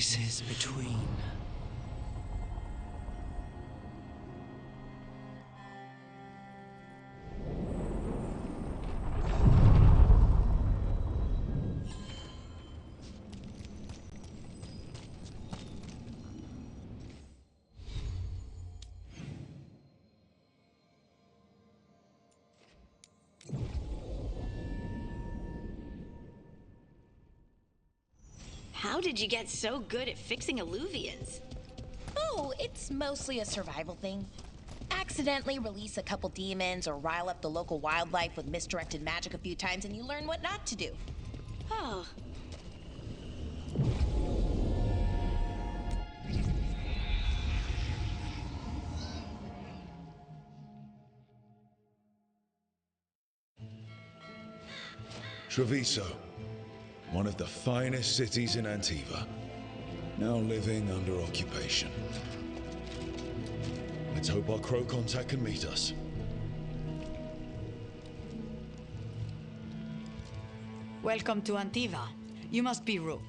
spaces between. How did you get so good at fixing alluvians? Oh, it's mostly a survival thing. Accidentally release a couple demons or rile up the local wildlife with misdirected magic a few times and you learn what not to do. Oh. Treviso, one of the finest cities in Antiva, now living under occupation. Let's hope our crow contact can meet us. Welcome to Antiva. You must be Rook.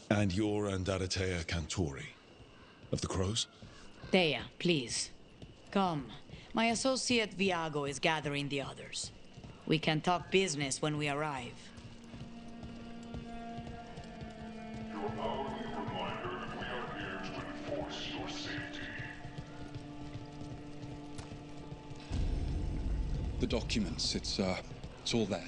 And you're Andaratea Cantori, of the Crows? Thea, please. Come. My associate Viago is gathering the others. We can talk business when we arrive. Your hourly reminder that we are here to enforce your safety. The documents, it's all there.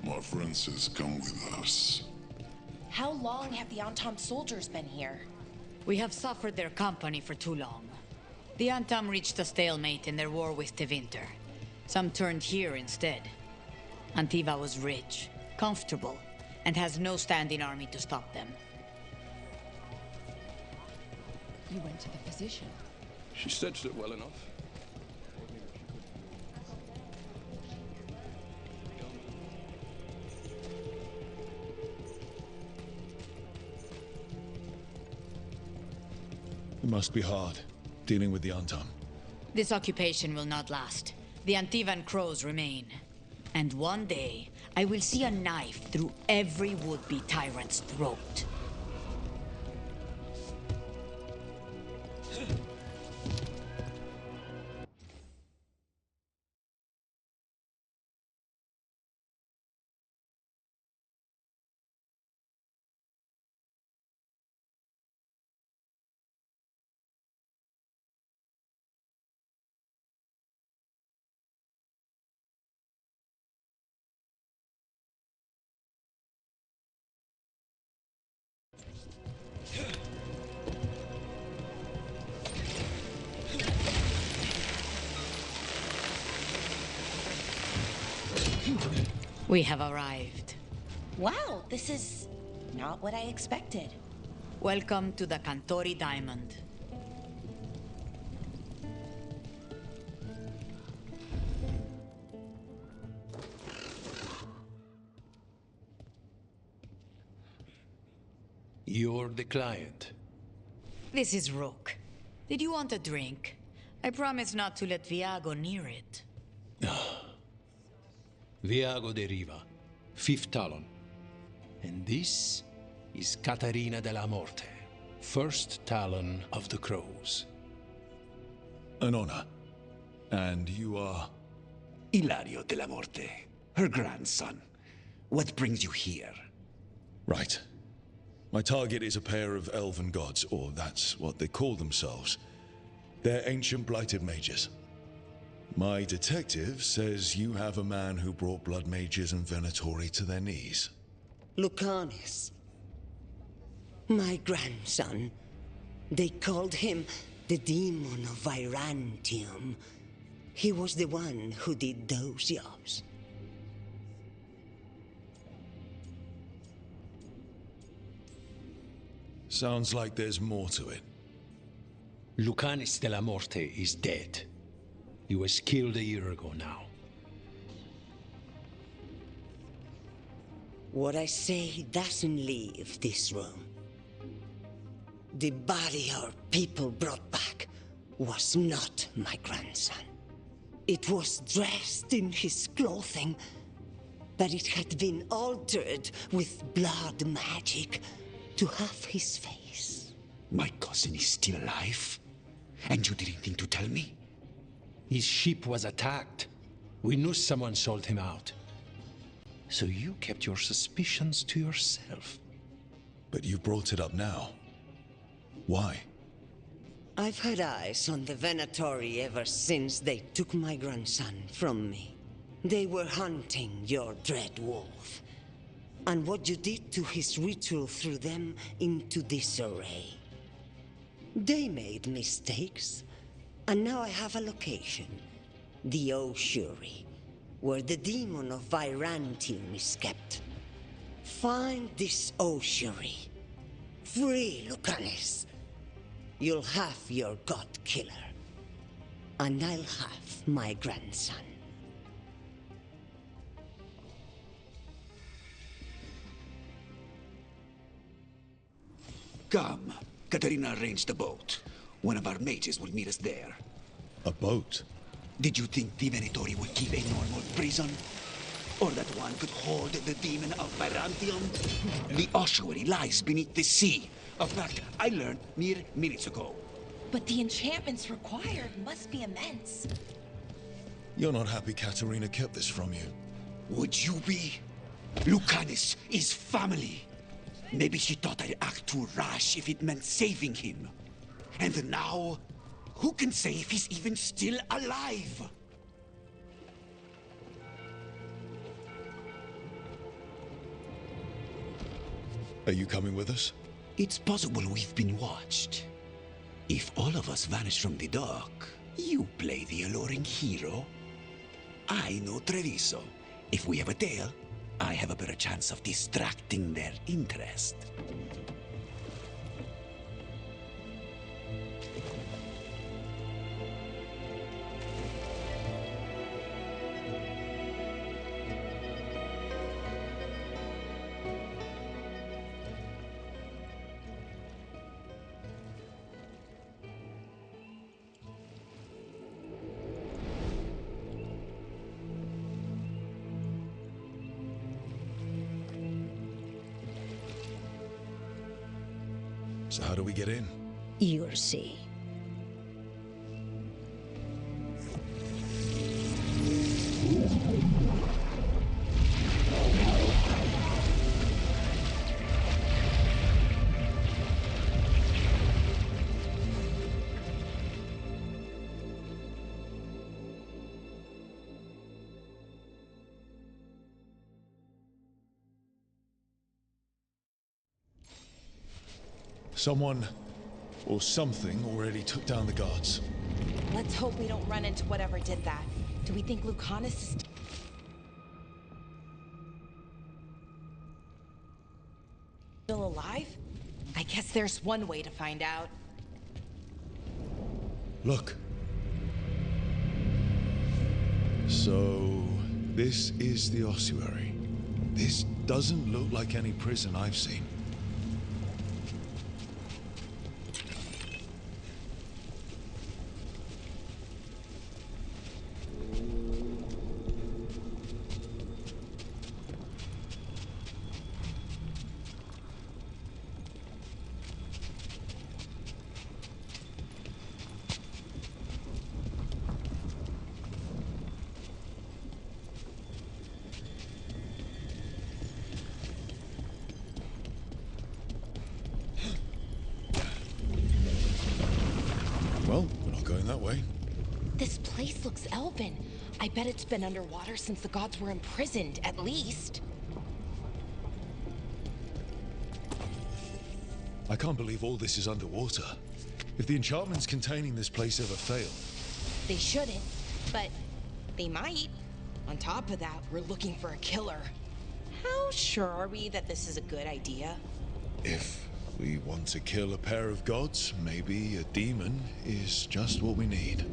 My friend says come with us. How long have the Antam soldiers been here? We have suffered their company for too long. The Antam reached a stalemate in their war with Tevinter. Some turned here instead. Antiva was rich, comfortable, and has no standing army to stop them. You went to the physician. She stitched it well enough. It must be hard, dealing with the Antam. This occupation will not last. The Antivan crows remain. And one day, I will see a knife through every would-be tyrant's throat. We have arrived. Wow, this is not what I expected. Welcome to the Cantori Diamond. You're the client. This is Rook. Did you want a drink? I promise not to let Viago near it. Viago de Riva, 5th Talon. And this is Caterina della Morte, 1st Talon of the Crows. An honor. And you are? Ilario della Morte, her grandson. What brings you here? Right. My target is a pair of elven gods, or that's what they call themselves. They're ancient blighted mages. My detective says you have a man who brought blood mages and Venatori to their knees. Lucanis. My grandson. They called him the Demon of Virantium. He was the one who did those jobs. Sounds like there's more to it. Lucanis della Morte is dead. He was killed a year ago now. What I say doesn't leave this room. The body our people brought back was not my grandson. It was dressed in his clothing, but it had been altered with blood magic to have his face. My cousin is still alive? And you didn't think to tell me? His ship was attacked. We knew someone sold him out. So you kept your suspicions to yourself. But you brought it up now. Why? I've had eyes on the Venatori ever since they took my grandson from me. They were hunting your dread wolf. And what you did to his ritual threw them into disarray. They made mistakes, and now I have a location. The ossuary, where the demon of Virantium is kept. Find this ossuary. Free Lucanus. You'll have your god killer. And I'll have my grandson. Come. Katarina arranged a boat. One of our mages will meet us there. A boat? Did you think the Venatori would keep a normal prison? Or that one could hold the demon of Virantium? The ossuary lies beneath the sea. A fact I learned mere minutes ago. But the enchantments required must be immense. You're not happy Katarina kept this from you. Would you be? Lucanus is family. Maybe she thought I'd act too rash if it meant saving him. And now, who can say if he's even still alive? Are you coming with us? It's possible we've been watched. If all of us vanish from the dock, you play the alluring hero. I know Treviso. If we have a tale, I have a better chance of distracting their interest. So how do we get in? You'll see. Someone or something already took down the guards. Let's hope we don't run into whatever did that. Do we think Lucanus is still alive? I guess there's one way to find out. Look. So, this is the ossuary. This doesn't look like any prison I've seen. Well, we're not going that way. This place looks elven. I bet it's been underwater since the gods were imprisoned, at least. I can't believe all this is underwater. If the enchantments containing this place ever fail... They shouldn't, but they might. On top of that, we're looking for a killer. How sure are we that this is a good idea? If we want to kill a pair of gods, maybe a demon is just what we need.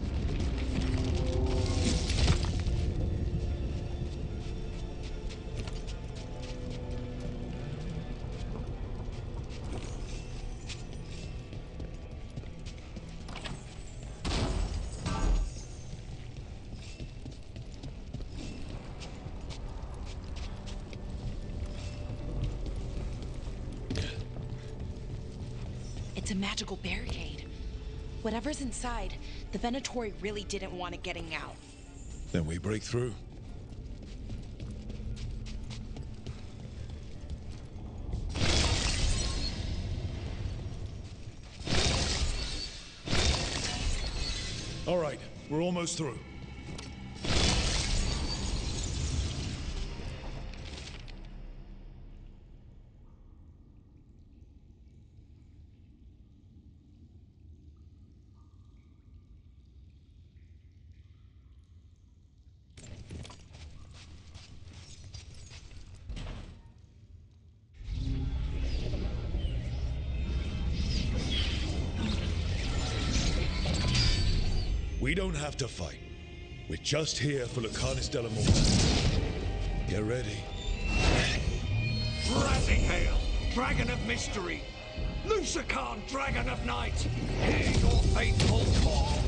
magical barricade. Whatever's inside, the Venatori really didn't want it getting out. Then we break through. All right, we're almost through. We don't have to fight. We're just here for Lucanus de la Morte. Get ready. Rising hail, dragon of mystery! Lucican, dragon of night! Hear your faithful call!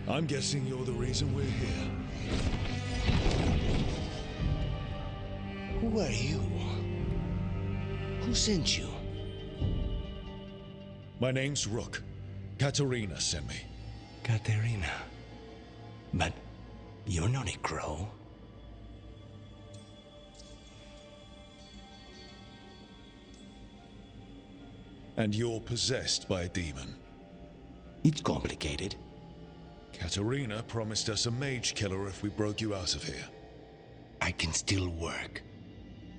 I'm guessing you're the reason we're here. Who are you? Who sent you? My name's Rook. Katerina sent me. Katerina. But you're not a crow. And you're possessed by a demon. It's complicated. Katerina promised us a mage killer if we broke you out of here. I can still work.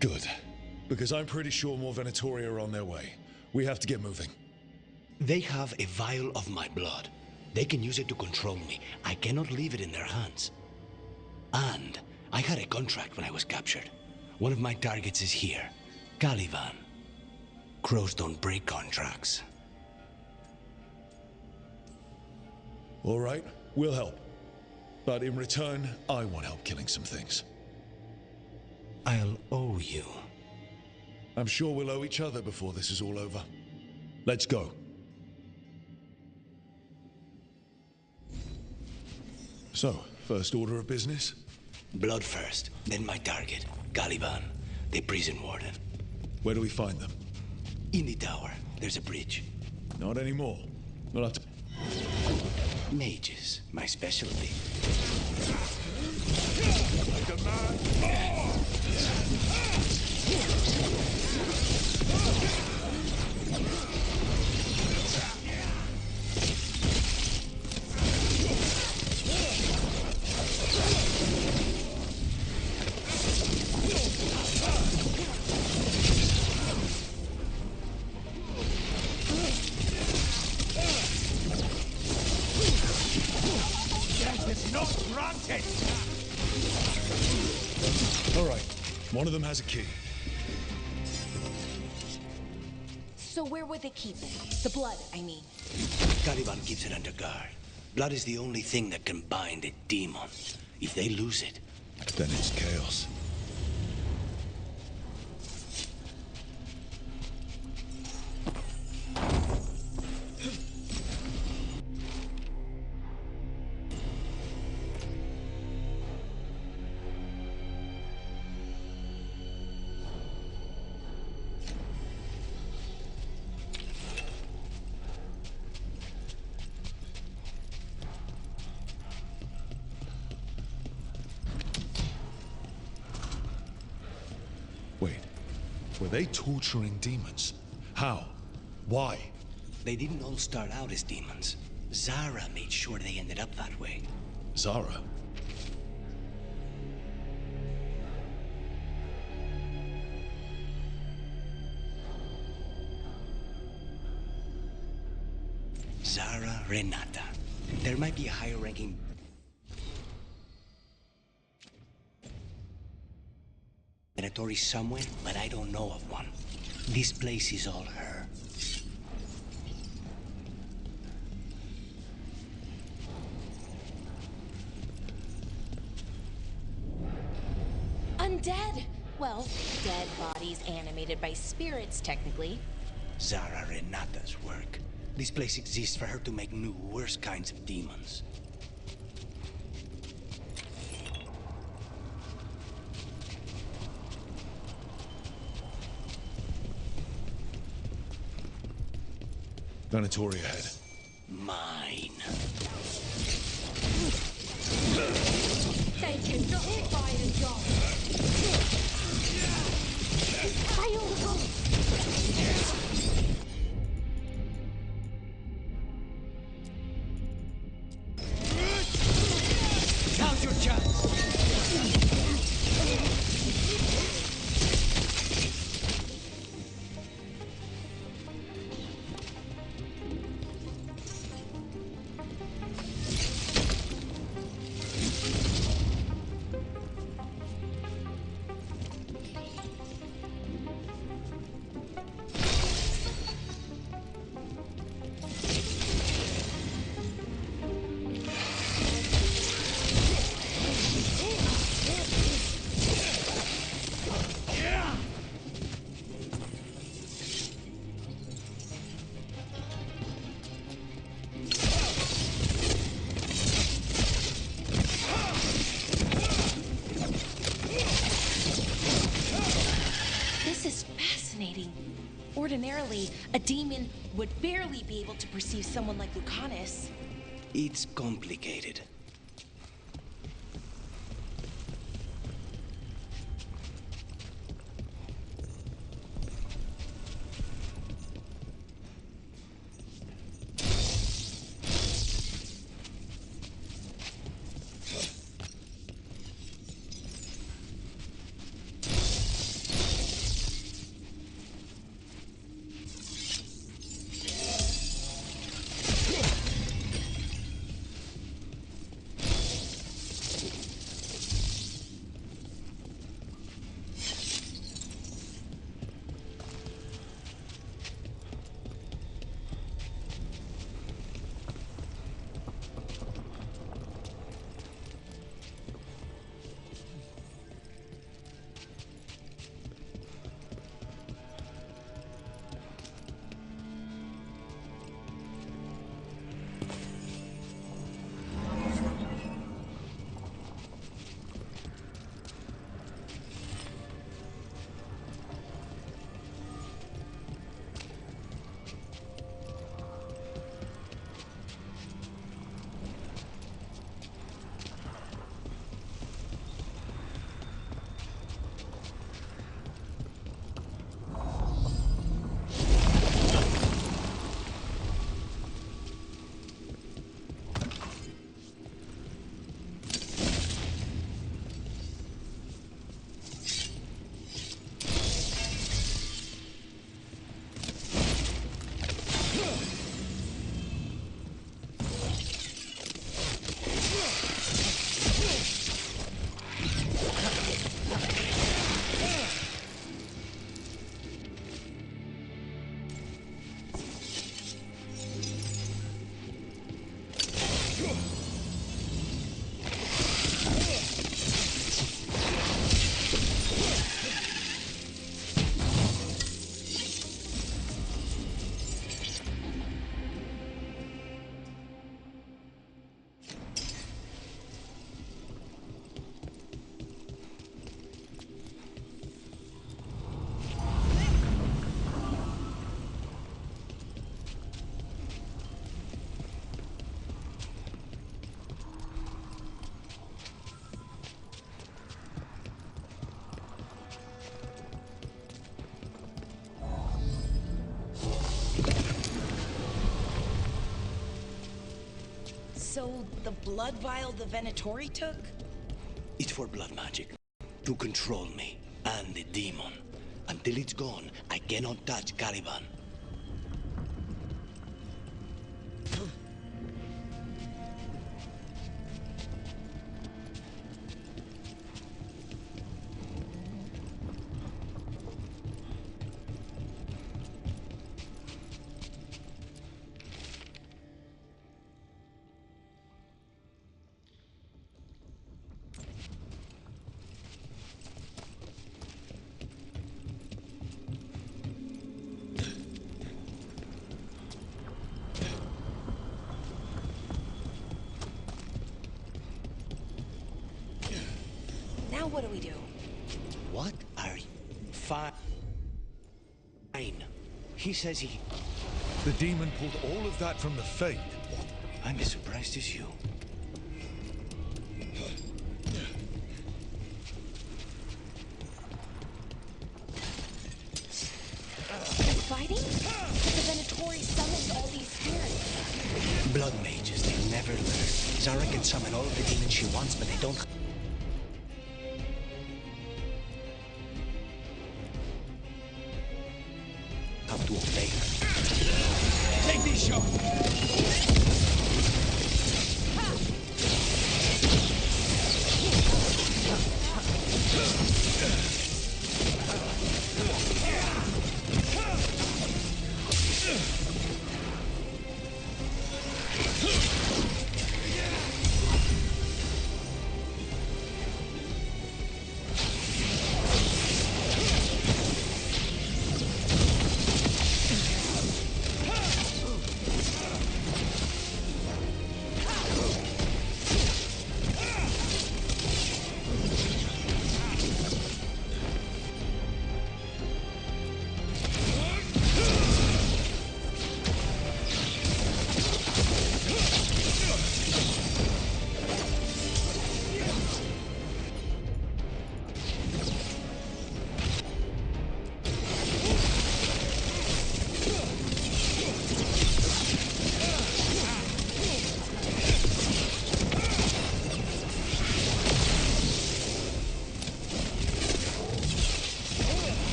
Good. Because I'm pretty sure more Venatori are on their way. We have to get moving. They have a vial of my blood. They can use it to control me. I cannot leave it in their hands. And I had a contract when I was captured. One of my targets is here. Caliban. Crows don't break contracts. All right, we'll help. But in return, I want help killing some things. I'll owe you. I'm sure we'll owe each other before this is all over. Let's go. So, first order of business? Blood first, then my target, Caliban, the prison warden. Where do we find them? In the tower. There's a bridge. Not anymore. We'll have to... Mages, my specialty. I demand more! All right, one of them has a key. So where would they keep it? The blood, I mean. Caliban keeps it under guard. Blood is the only thing that can bind a demon. If they lose it... Then it's chaos. Wait, were they torturing demons? How? Why? They didn't all start out as demons. Zara made sure they ended up that way. Zara? Zara Renata. There might be a higher ranking... Venatori somewhere, but I don't know of one. This place is all her. Undead! Well, dead bodies animated by spirits, technically. Zara Renata's work. This place exists for her to make new, worse kinds of demons. Venatori ahead. Mine. They cannot fight a job. Now's your chance. This is fascinating. Ordinarily, a demon would barely be able to perceive someone like Lucanus. It's complicated. So, the blood vial the Venatori took? It's for blood magic. To control me and the demon. Until it's gone, I cannot touch Caliban. Now what do we do? What are you? Fine. He says he... The demon pulled all of that from the Fade. I'm as surprised as you. They're fighting? The Venatori summoned all these spirits. Blood mages, they never learn. Zara can summon all of the demons she wants, but they don't... have to obey her. Take these shots!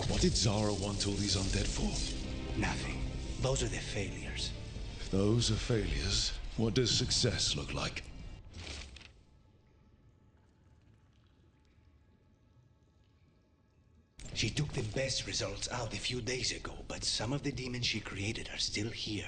What did Zara want all these undead for? Nothing. Those are the failures. If those are failures, what does success look like? She took the best results out a few days ago, but some of the demons she created are still here.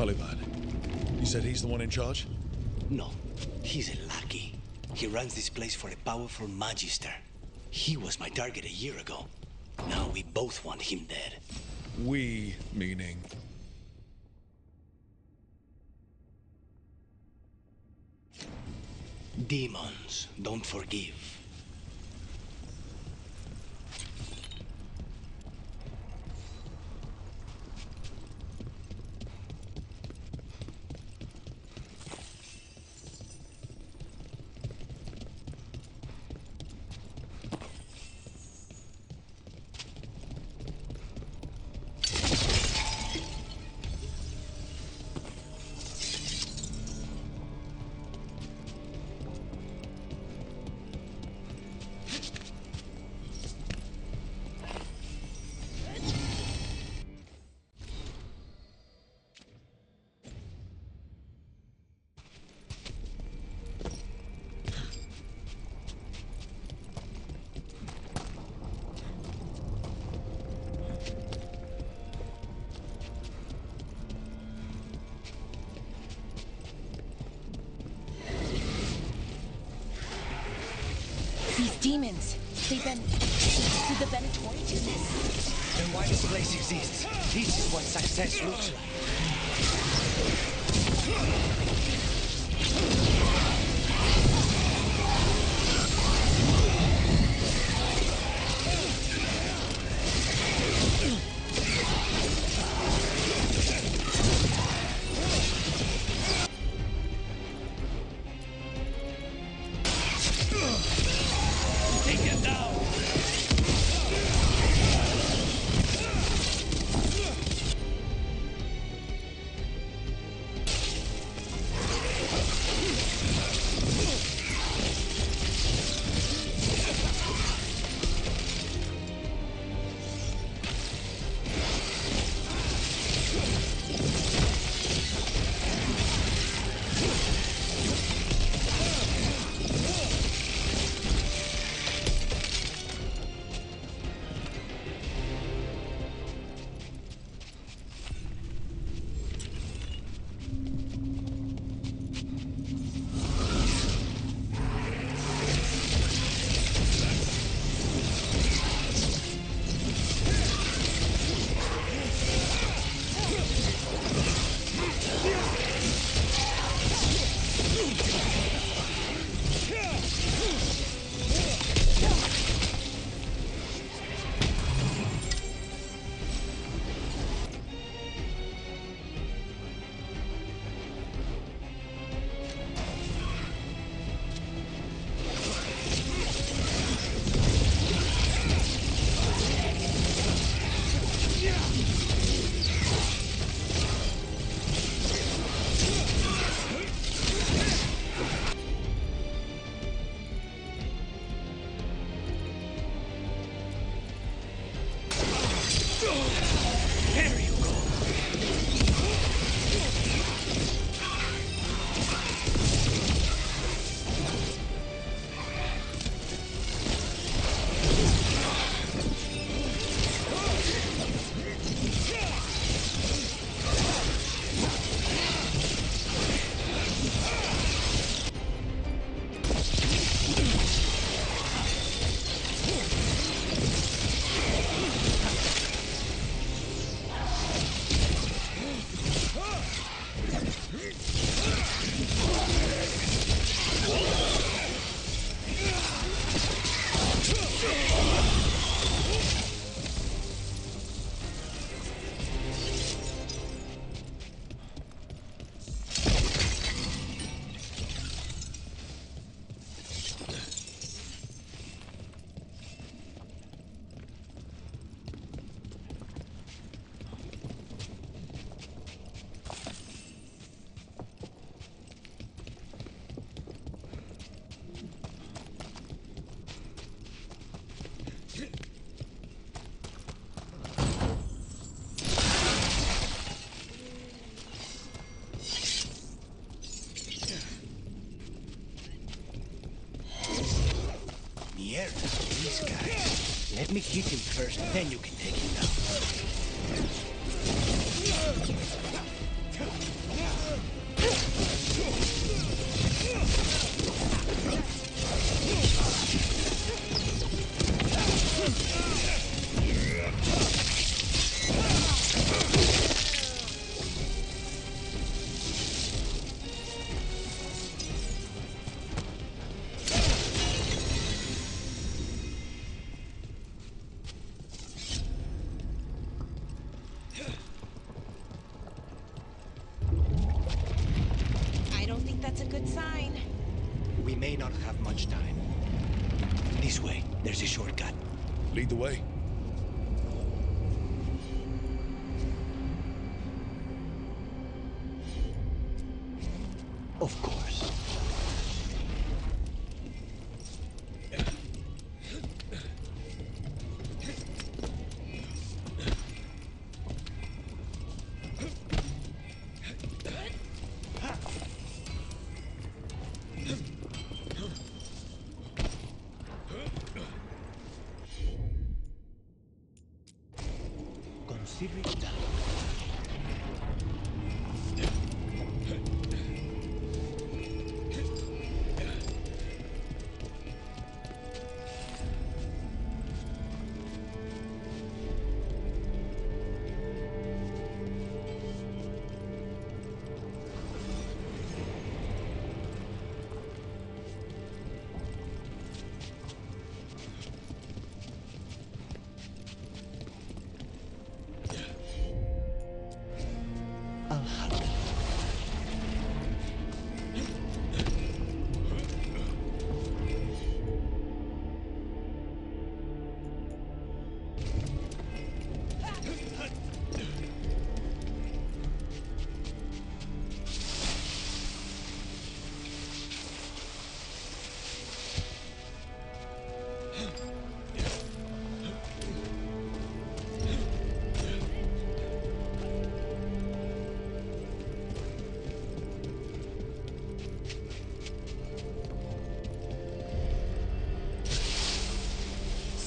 Caliban. You said he's the one in charge? No, he's a lackey. He runs this place for a powerful magister. He was my target a year ago. Now we both want him dead. We, meaning? Demons don't forgive. These demons, they've been... Did the Venatori do this? Then why this place exists? This is what success looks like. Take it down! There you go. Mierda, these guys. Let me hit him first, then you can take him down. may not have much time. This way. There's a shortcut. Lead the way. Of course. Consider it done.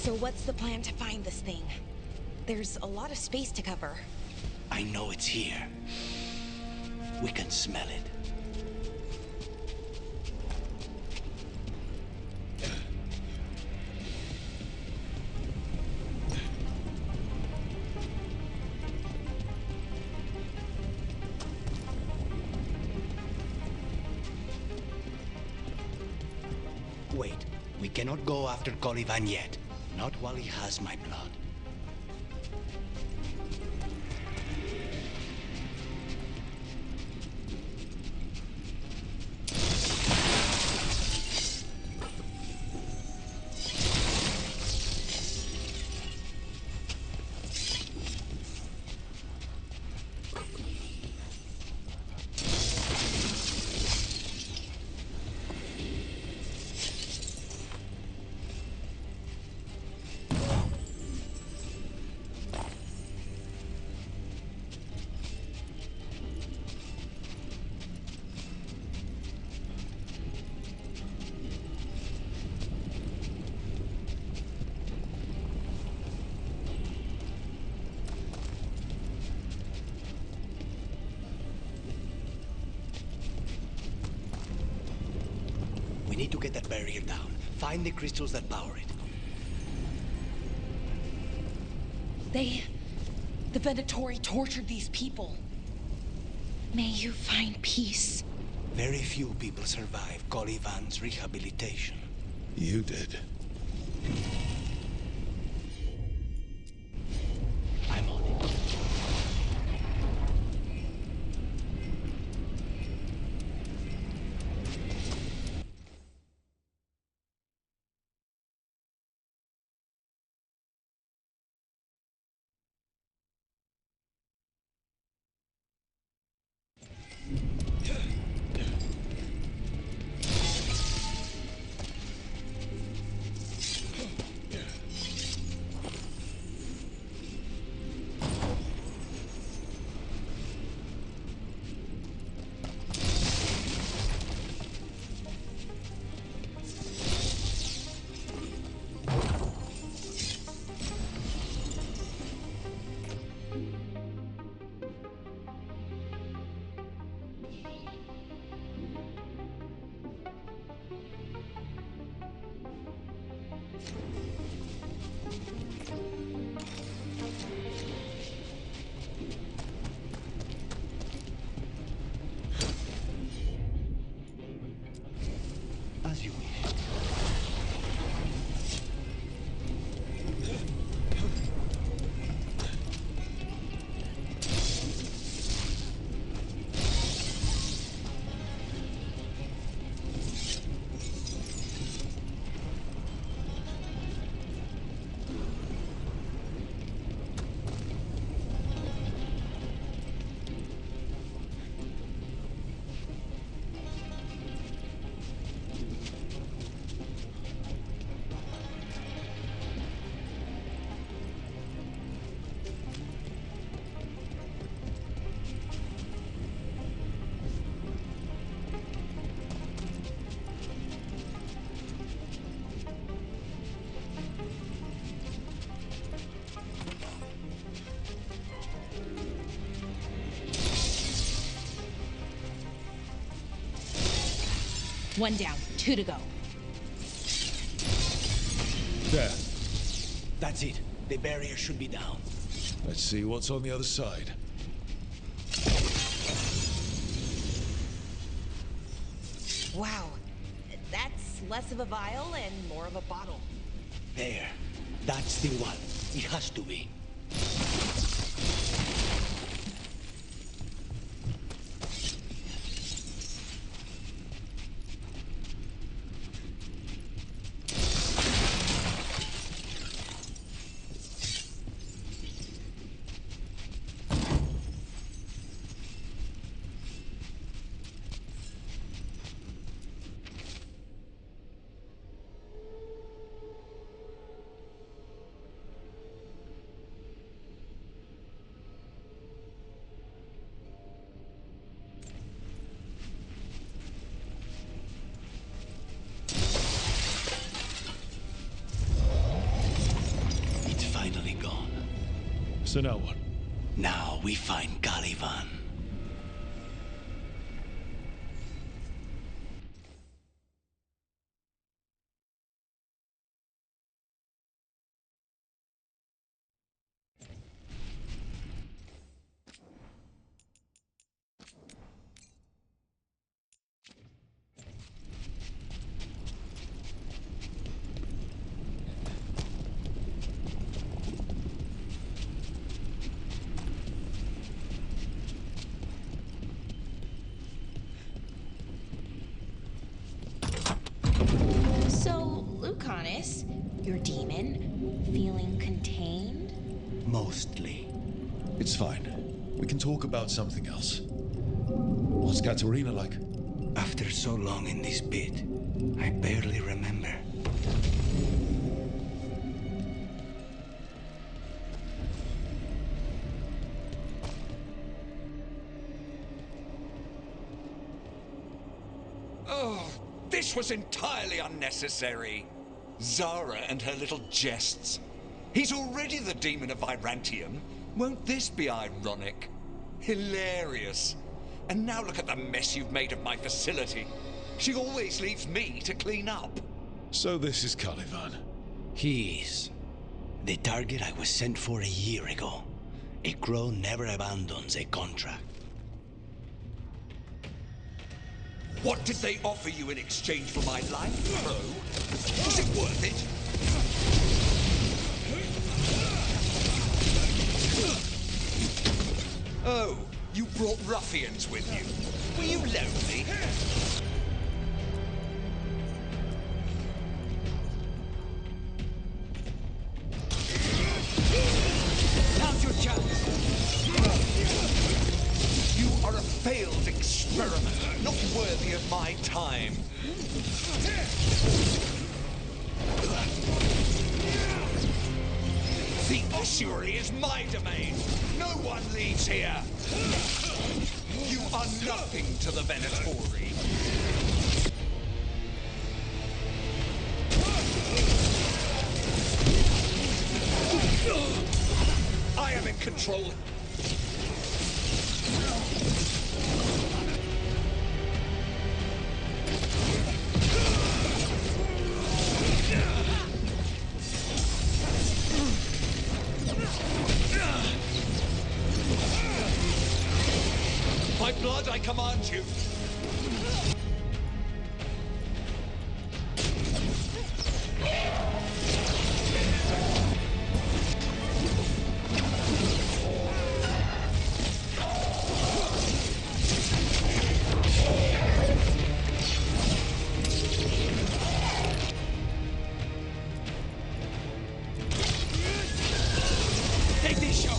So what's the plan to find this thing? There's a lot of space to cover. I know it's here. We can smell it. Wait, we cannot go after Colivan yet. Not while he has my blood. We need to get that barrier down. Find the crystals that power it. The Venatori tortured these people. May you find peace. Very few people survive Colivan's rehabilitation. You did. I'm on it. As you wish. One down, 2 to go. There. That's it. The barrier should be down. Let's see what's on the other side. Wow. That's less of a vial and more of a bottle. There. That's the one. It has to be. So now what? Now we find Caliban. Your demon, feeling contained? Mostly. It's fine. We can talk about something else. What's Katerina like? After so long in this pit, I barely remember. Oh, this was entirely unnecessary. Zara and her little jests. He's already the demon of Virantium. Won't this be ironic? Hilarious. And now look at the mess you've made of my facility. She always leaves me to clean up. So this is Caliban. He is. The target I was sent for a year ago. A crow never abandons a contract. What did they offer you in exchange for my life, Crow? Was it worth it? Oh, you brought ruffians with you. Were you lonely? Now's your chance. You are a failed experiment, not worthy of my time. The ossuary is my domain. No one leaves here. You are nothing to the Venatori. I am in control. By blood, I command you. Take this shot.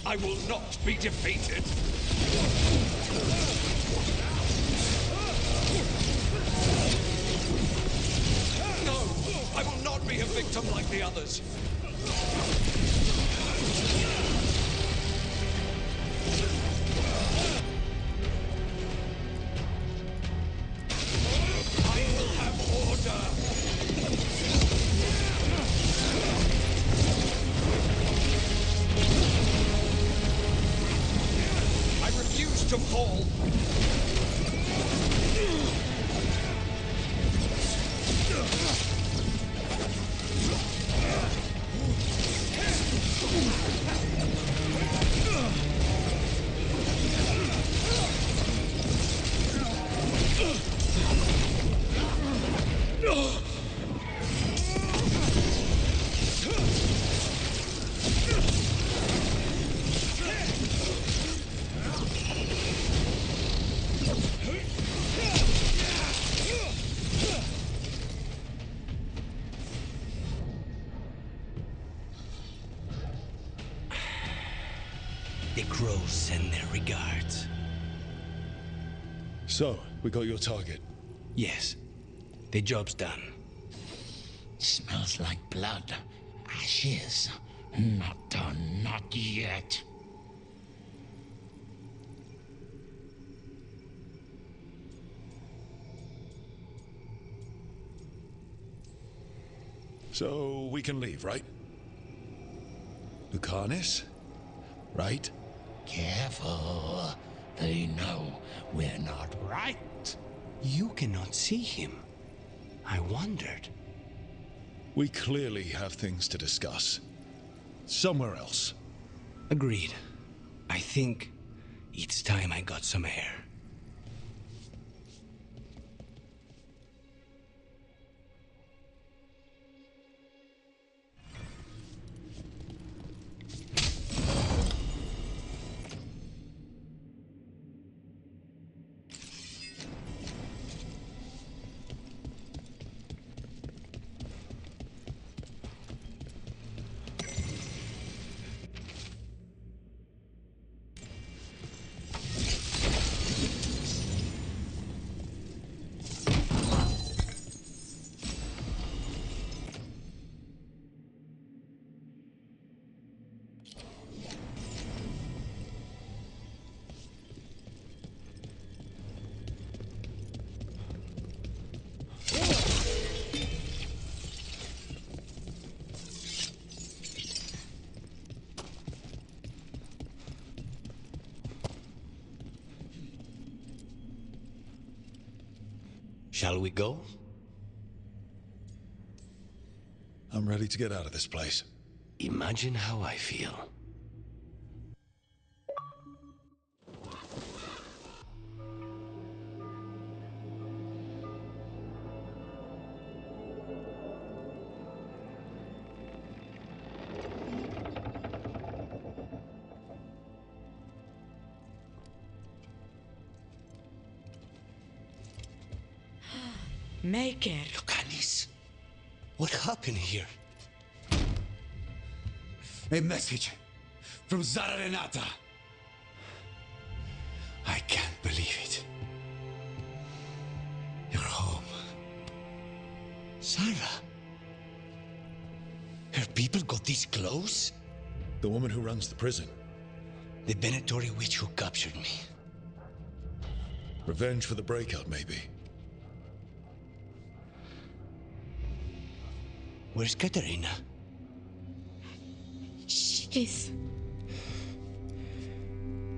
I will not be defeated. No, I will not be a victim like the others. I will have order. I refuse to fall. The crows send their regards. So, we got your target. Yes. The job's done. Smells like blood. Ashes. Not done, not yet. So, we can leave, right? Lucanus? Right? Careful. They know we're not right. You cannot see him. I wondered. We clearly have things to discuss. Somewhere else. Agreed. I think it's time I got some air. Shall we go? I'm ready to get out of this place. Imagine how I feel. Make it. Lucanus, what happened here? A message from Zara Renata. I can't believe it. You're home. Sarah? Her people got this close? The woman who runs the prison. The Venatori witch who captured me. Revenge for the breakout, maybe. Where's Katerina? She's...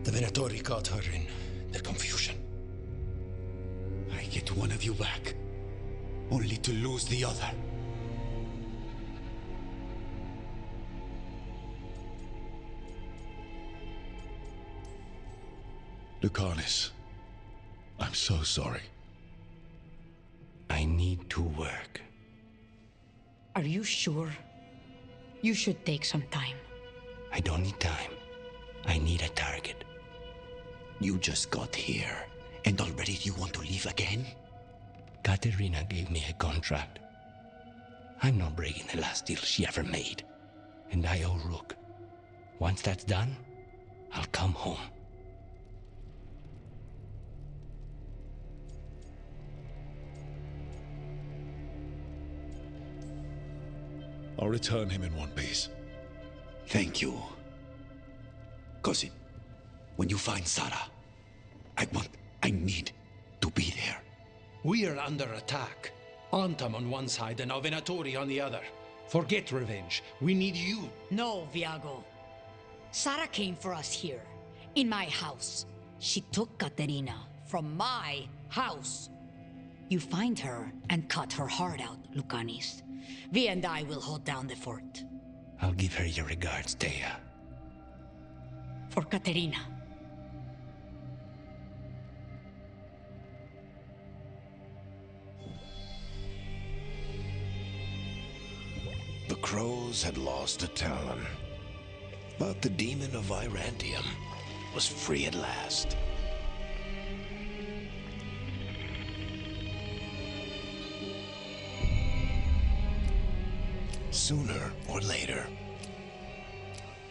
The Venatori caught her in their confusion. I get one of you back, only to lose the other. Lucanus, I'm so sorry. I need to work. Are you sure? You should take some time. I don't need time. I need a target. You just got here, and already you want to leave again? Katerina gave me a contract. I'm not breaking the last deal she ever made. And I owe Rook. Once that's done, I'll come home. I'll return him in one piece. Thank you. Cousin, when you find Sarah, I need to be there. We are under attack. Antam on one side and our Venatori on the other. Forget revenge. We need you. No, Viago. Sarah came for us here, in my house. She took Caterina from my house. You find her and cut her heart out, Lucanis. Vi and I will hold down the fort. I'll give her your regards, Thea. For Caterina. The crows had lost a talon, but the demon of Virantium was free at last. Sooner or later,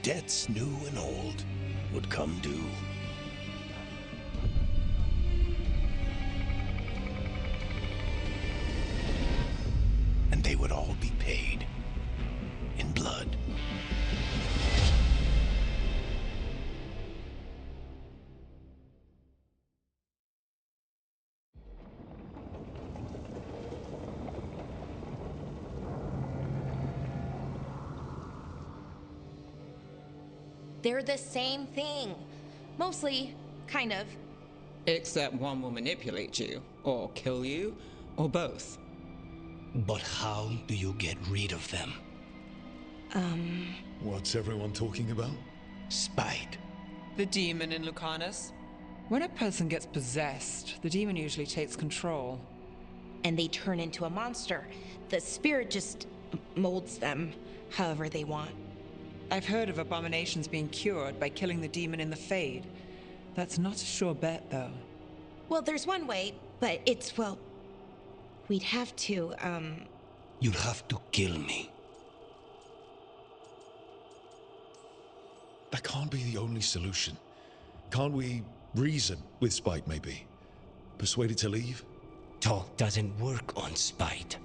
debts new and old would come due. And they would all be paid in blood. They're the same thing. Mostly, kind of. Except one will manipulate you, or kill you, or both. But how do you get rid of them? What's everyone talking about? Spite. The demon in Lucanus? When a person gets possessed, the demon usually takes control. And they turn into a monster. The spirit just molds them however they want. I've heard of abominations being cured by killing the demon in the Fade. That's not a sure bet, though. Well, there's one way, but it's, well... We'd have to, You'd have to kill me. That can't be the only solution. Can't we reason with Spite, maybe? Persuade it to leave? Talk doesn't work on Spite.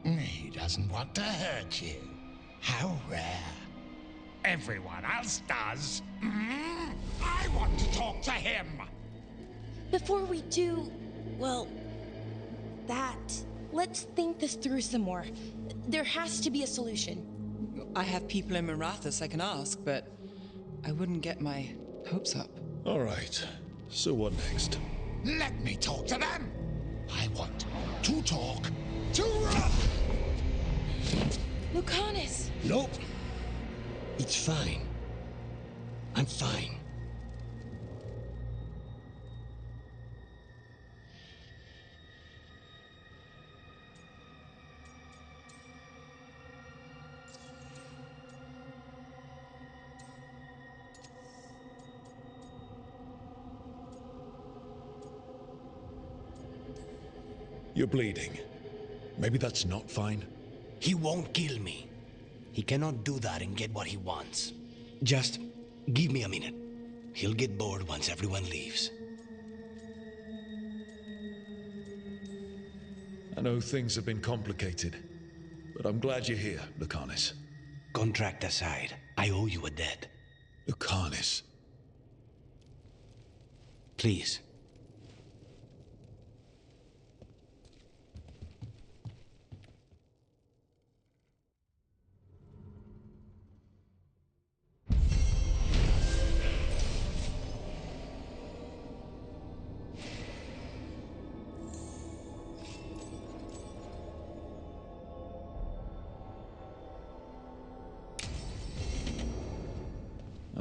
He doesn't want to hurt you. How rare. Everyone else does. I want to talk to him. Before we do, well, that... Let's think this through some more. There has to be a solution. I have people in Marathas I can ask, but I wouldn't get my hopes up. All right. So what next? Let me talk to them. I want to talk to... Lucanus! Nope. It's fine. I'm fine. You're bleeding. Maybe that's not fine. He won't kill me. He cannot do that and get what he wants. Just give me a minute. He'll get bored once everyone leaves. I know things have been complicated, but I'm glad you're here, Lucanus. Contract aside, I owe you a debt. Lucanus. Please.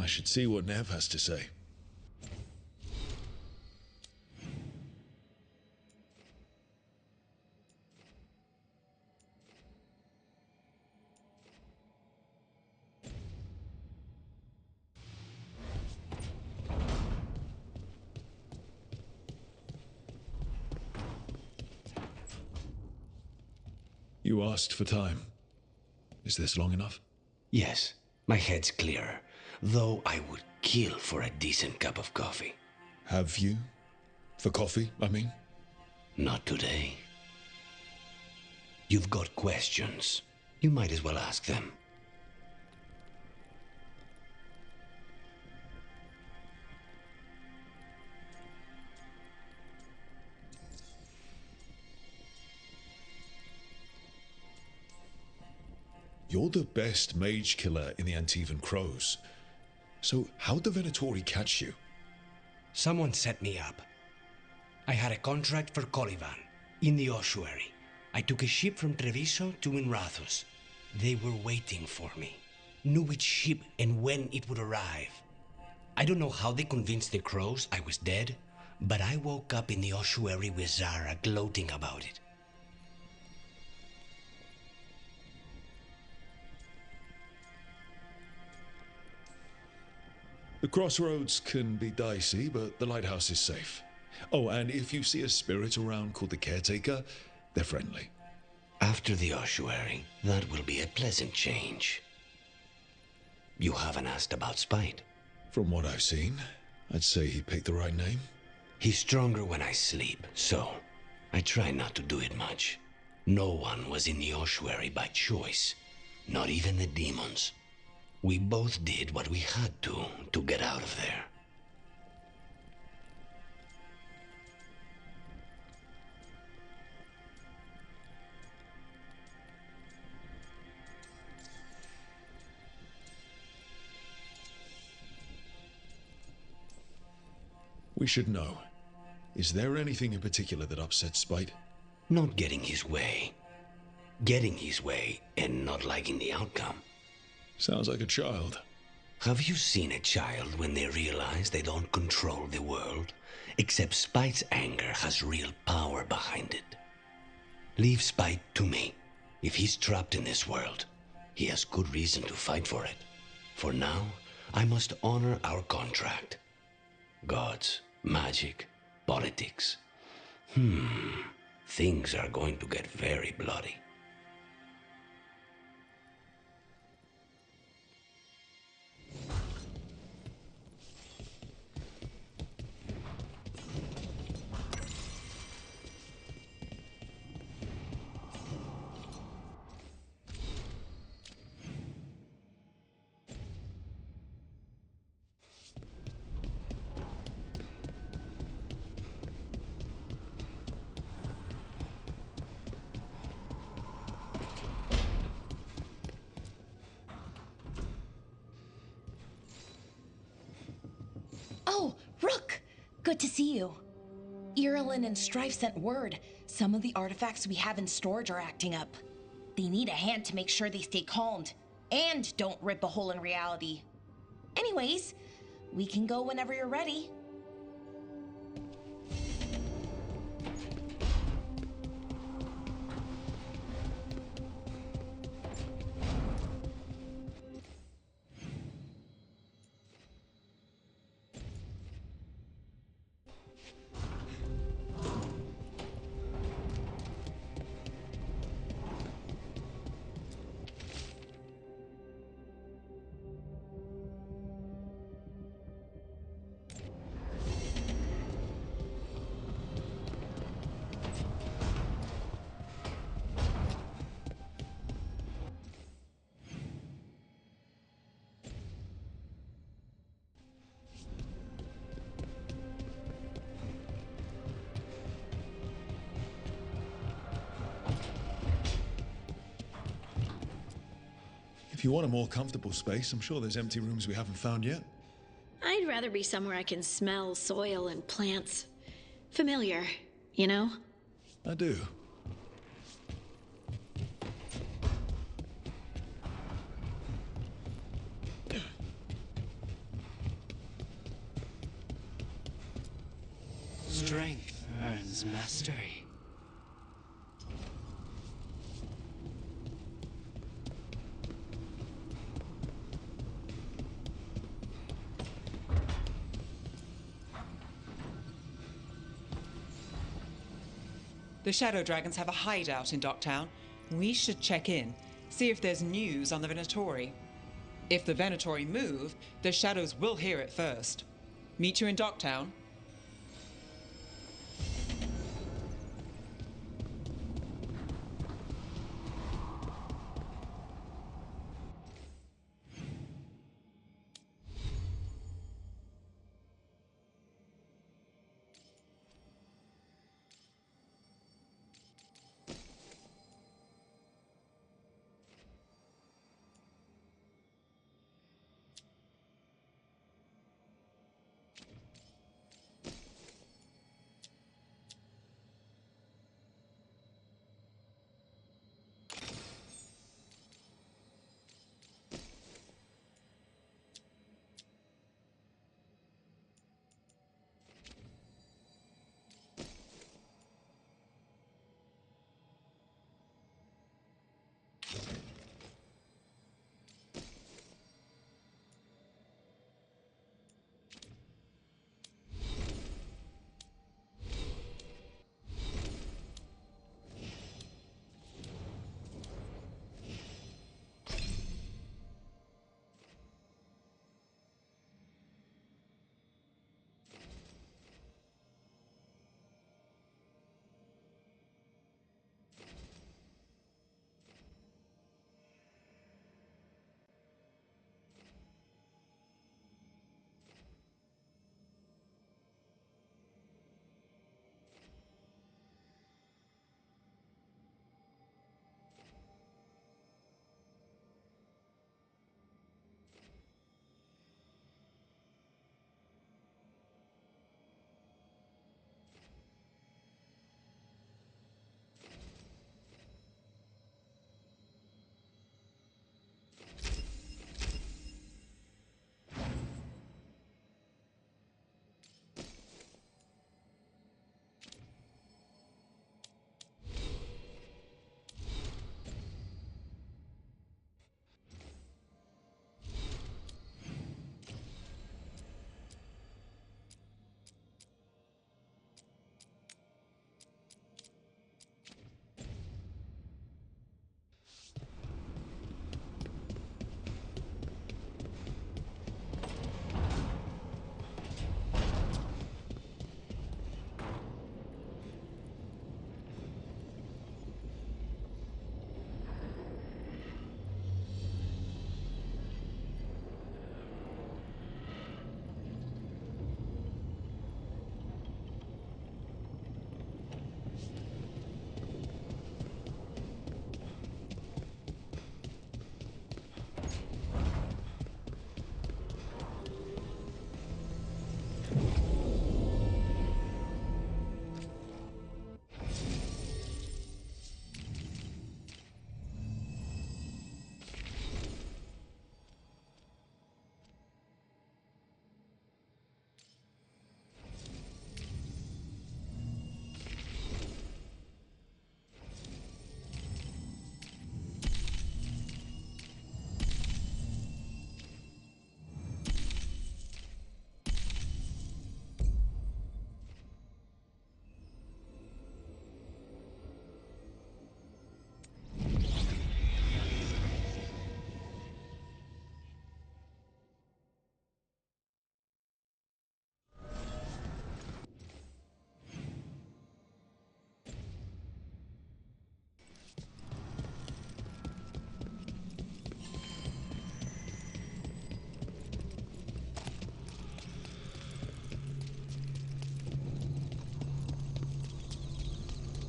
I should see what Nev has to say. You asked for time. Is this long enough? Yes, my head's clearer. Though I would kill for a decent cup of coffee. Have you? For coffee, I mean? Not today. You've got questions. You might as well ask them. You're the best mage killer in the Antivan Crows. So how'd the Venatori catch you? Someone set me up. I had a contract for Colivan, in the ossuary. I took a ship from Treviso to Inrathus. They were waiting for me. Knew which ship and when it would arrive. I don't know how they convinced the Crows I was dead, but I woke up in the ossuary with Zara gloating about it. The crossroads can be dicey, but the lighthouse is safe. Oh, and if you see a spirit around called the Caretaker, they're friendly. After the ossuary, that will be a pleasant change. You haven't asked about Spite. From what I've seen, I'd say he picked the right name. He's stronger when I sleep, so I try not to do it much. No one was in the ossuary by choice, not even the demons. We both did what we had to get out of there. We should know. Is there anything in particular that upsets Spite? Not getting his way. Getting his way and not liking the outcome. Sounds like a child. Have you seen a child when they realize they don't control the world? Except Spite's anger has real power behind it. Leave Spite to me. If he's trapped in this world, he has good reason to fight for it. For now, I must honor our contract. Gods, magic, politics. Things are going to get very bloody. Oh, Rook! Good to see you. Irilyn and Strife sent word. Some of the artifacts we have in storage are acting up. They need a hand to make sure they stay calmed. And don't rip a hole in reality. Anyways, we can go whenever you're ready. If you want a more comfortable space, I'm sure there's empty rooms we haven't found yet. I'd rather be somewhere I can smell soil and plants. Familiar, you know? I do. Strength earns mastery. The Shadow Dragons have a hideout in Docktown. We should check in, see if there's news on the Venatori. If the Venatori move, the shadows will hear it first. Meet you in Docktown.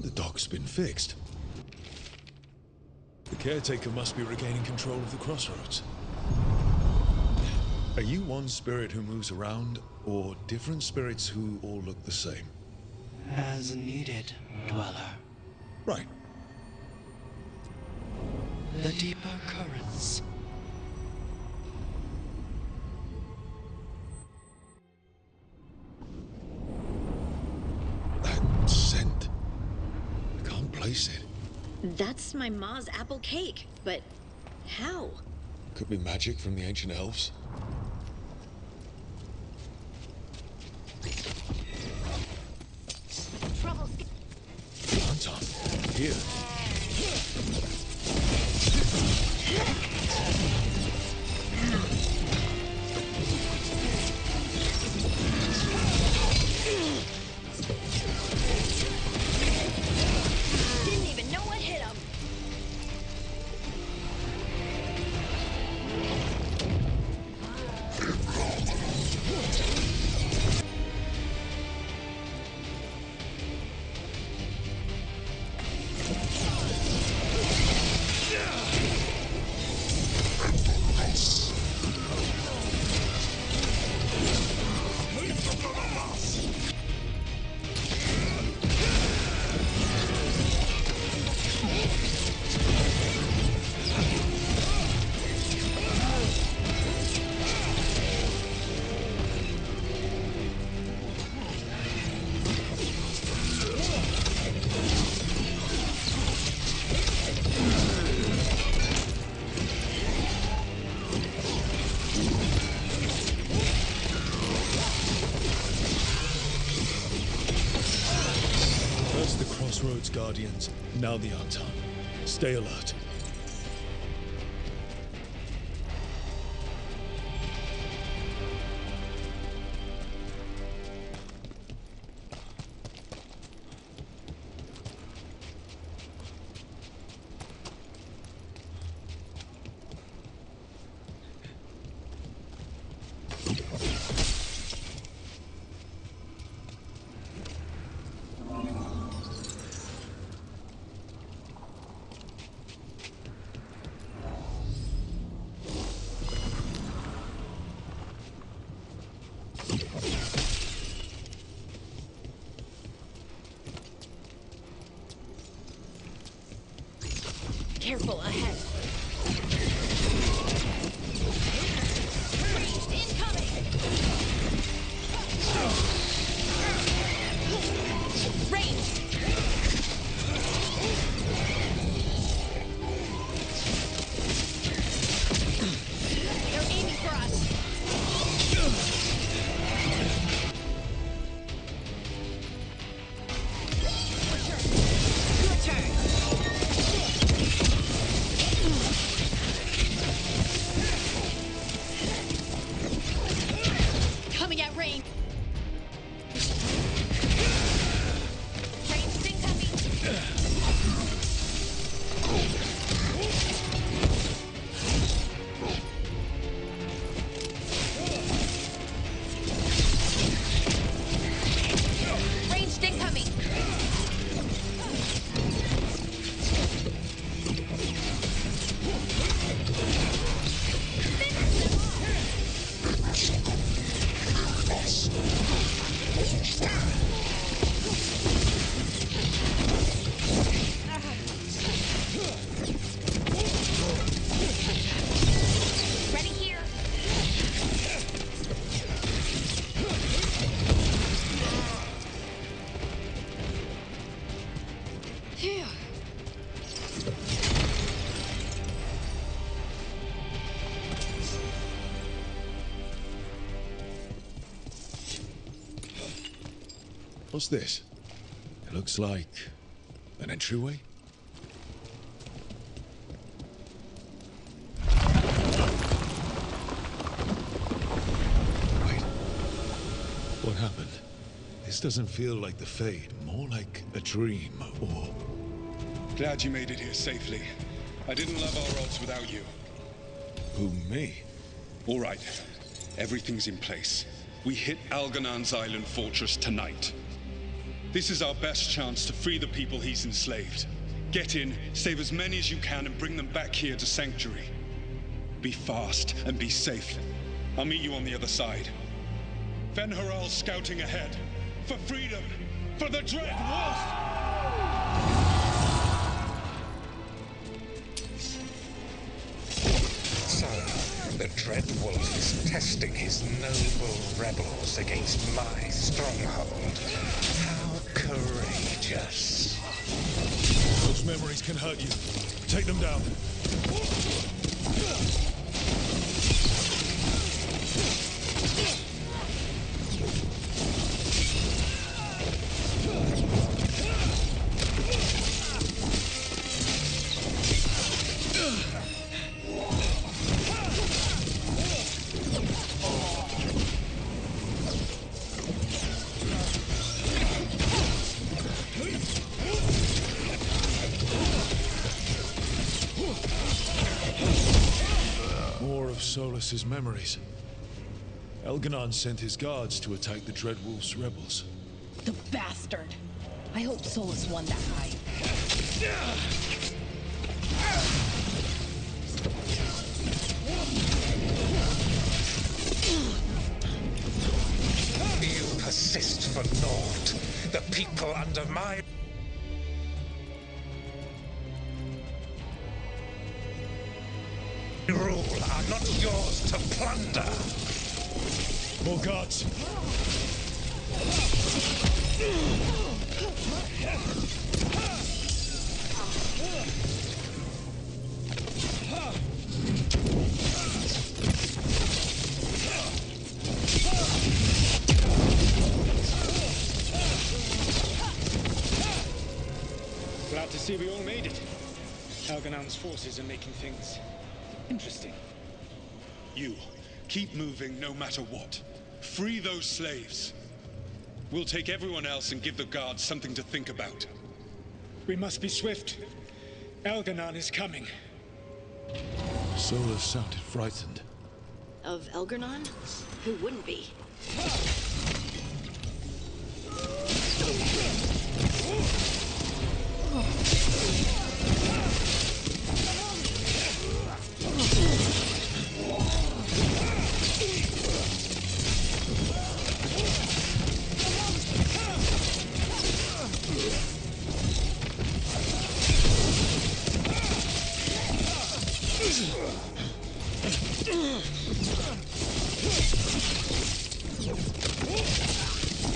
The dock's been fixed. The caretaker must be regaining control of the crossroads. Are you one spirit who moves around, or different spirits who all look the same? As needed, Dweller. Right. The deeper currents. That scent. I can't place it. That's my ma's apple cake, but how? Could be magic from the ancient elves. Trouble. Anton, here. God's guardians, now the Anton. Stay alert. Careful ahead. Ranged incoming! Ranged! They're aiming for us. Your turn. Coming at range. Range incoming. Ranged incoming. Ready here. Phew. What's this? It looks like an entryway. Wait. What happened? This doesn't feel like the Fade, more like a dream, or... Glad you made it here safely. I didn't love our odds without you. Who, me? All right. Everything's in place. We hit Algernon's island fortress tonight. This is our best chance to free the people he's enslaved. Get in, save as many as you can, and bring them back here to Sanctuary. Be fast and be safe. I'll meet you on the other side. Fen-Haral's scouting ahead. For freedom! For the Dread Wolf! So, the Dread Wolf is testing his noble rebels against my stronghold. How courageous. Those memories can hurt you. Take them down. Solus's memories. Elganon sent his guards to attack the Dreadwolf's rebels. The bastard! I hope Solus won that fight. You persist for naught. The people under my rule are not yours to plunder. More guards. to see we all made it. Alganon's forces are making things interesting. You, keep moving no matter what. Free those slaves. We'll take everyone else and give the guards something to think about. We must be swift. Alganon is coming. Sola sounded frightened. Of Elgernon? Who wouldn't be?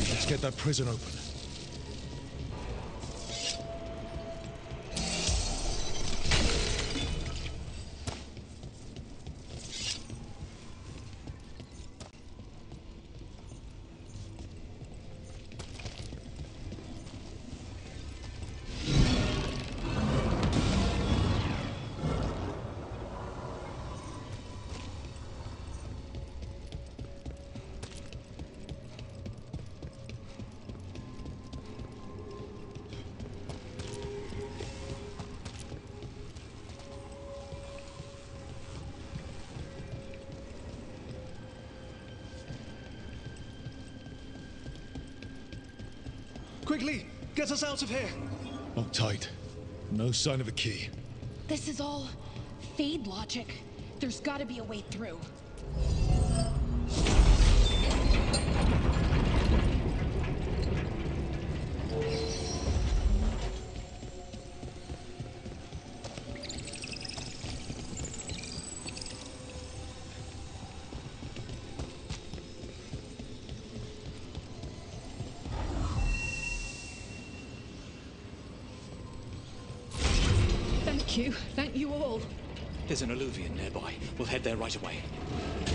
Let's get that prison open. Quickly, get us out of here! Lock tight. No sign of a key. This is all Fade logic. There's gotta be a way through. Thank you all. There's an alluvion nearby. We'll head there right away.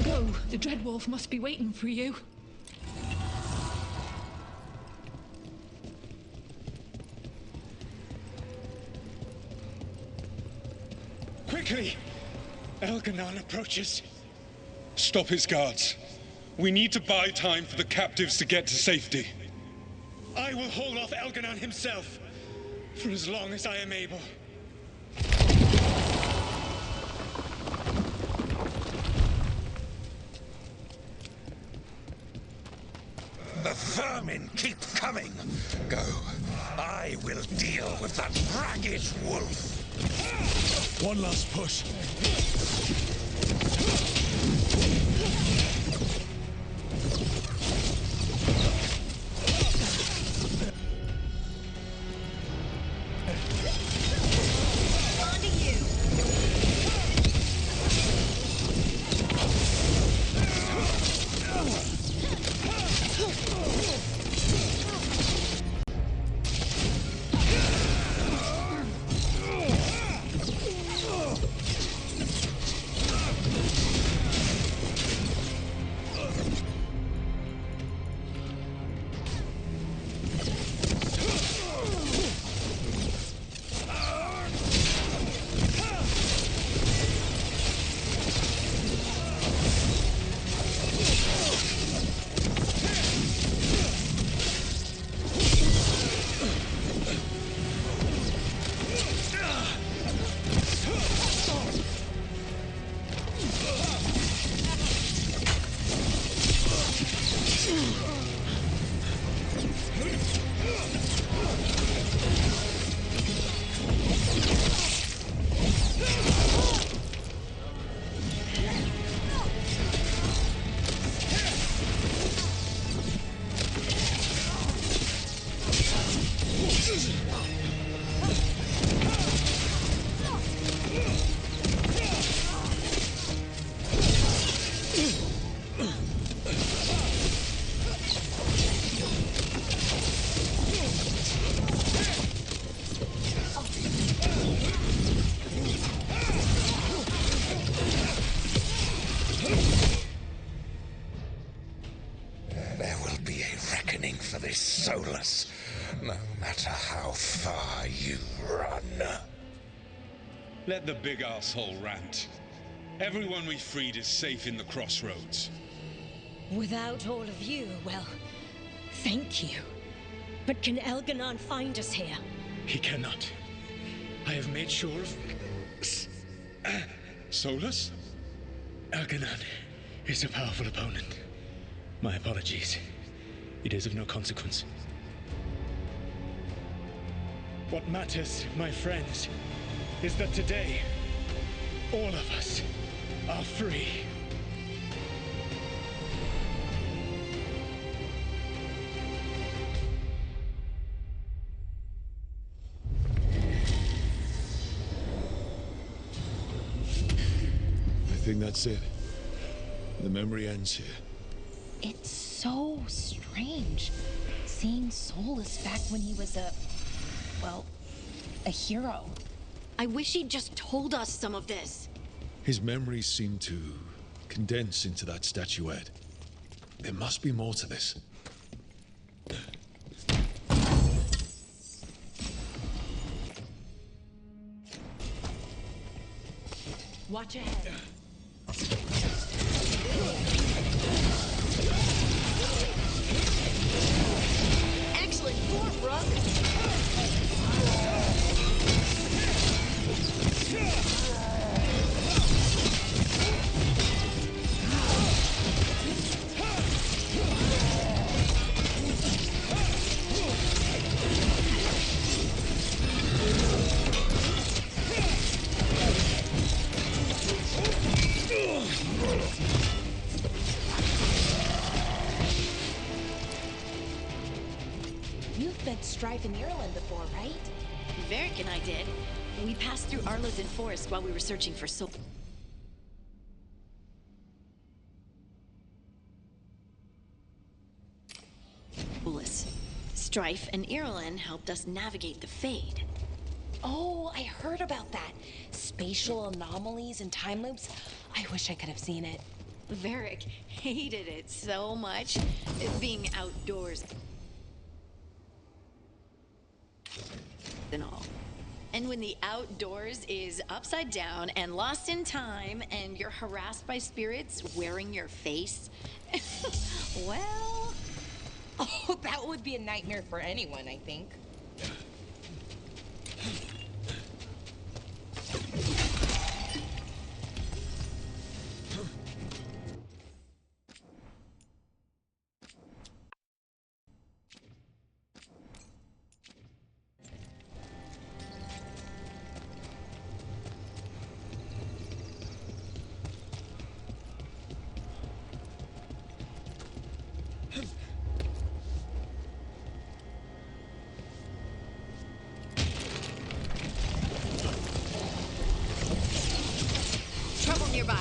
Go. The Dreadwolf must be waiting for you. Quickly! Elganon approaches. Stop his guards. We need to buy time for the captives to get to safety. I will hold off Elganon himself, for as long as I am able. The vermin keep coming. Go. I will deal with that ragged wolf. One last push. There will be a reckoning for this Solus. No matter how far you run. Let the big asshole rant. Everyone we freed is safe in the crossroads. Without all of you, well, thank you. But can Elganon find us here? He cannot. I have made sure of... Solus? Elganon is a powerful opponent. My apologies. It is of no consequence. What matters, my friends, is that today, all of us are free. I think that's it. The memory ends here. It's so strange seeing Solus back when he was well, a hero. I wish he'd just told us some of this. His memories seem to condense into that statuette. There must be more to this. Watch ahead. Excellent form, Brooke. You've met Strife in Ireland before, right? Varric and I did. We passed through Arloden Forest while we were searching for Solus. Strife and Ireland helped us navigate the Fade. Oh, I heard about that. Spatial anomalies and time loops. I wish I could have seen it. Varric hated it so much, being outdoors and all. And when the outdoors is upside down and lost in time and you're harassed by spirits wearing your face, well... Oh, that would be a nightmare for anyone, I think. Trouble nearby.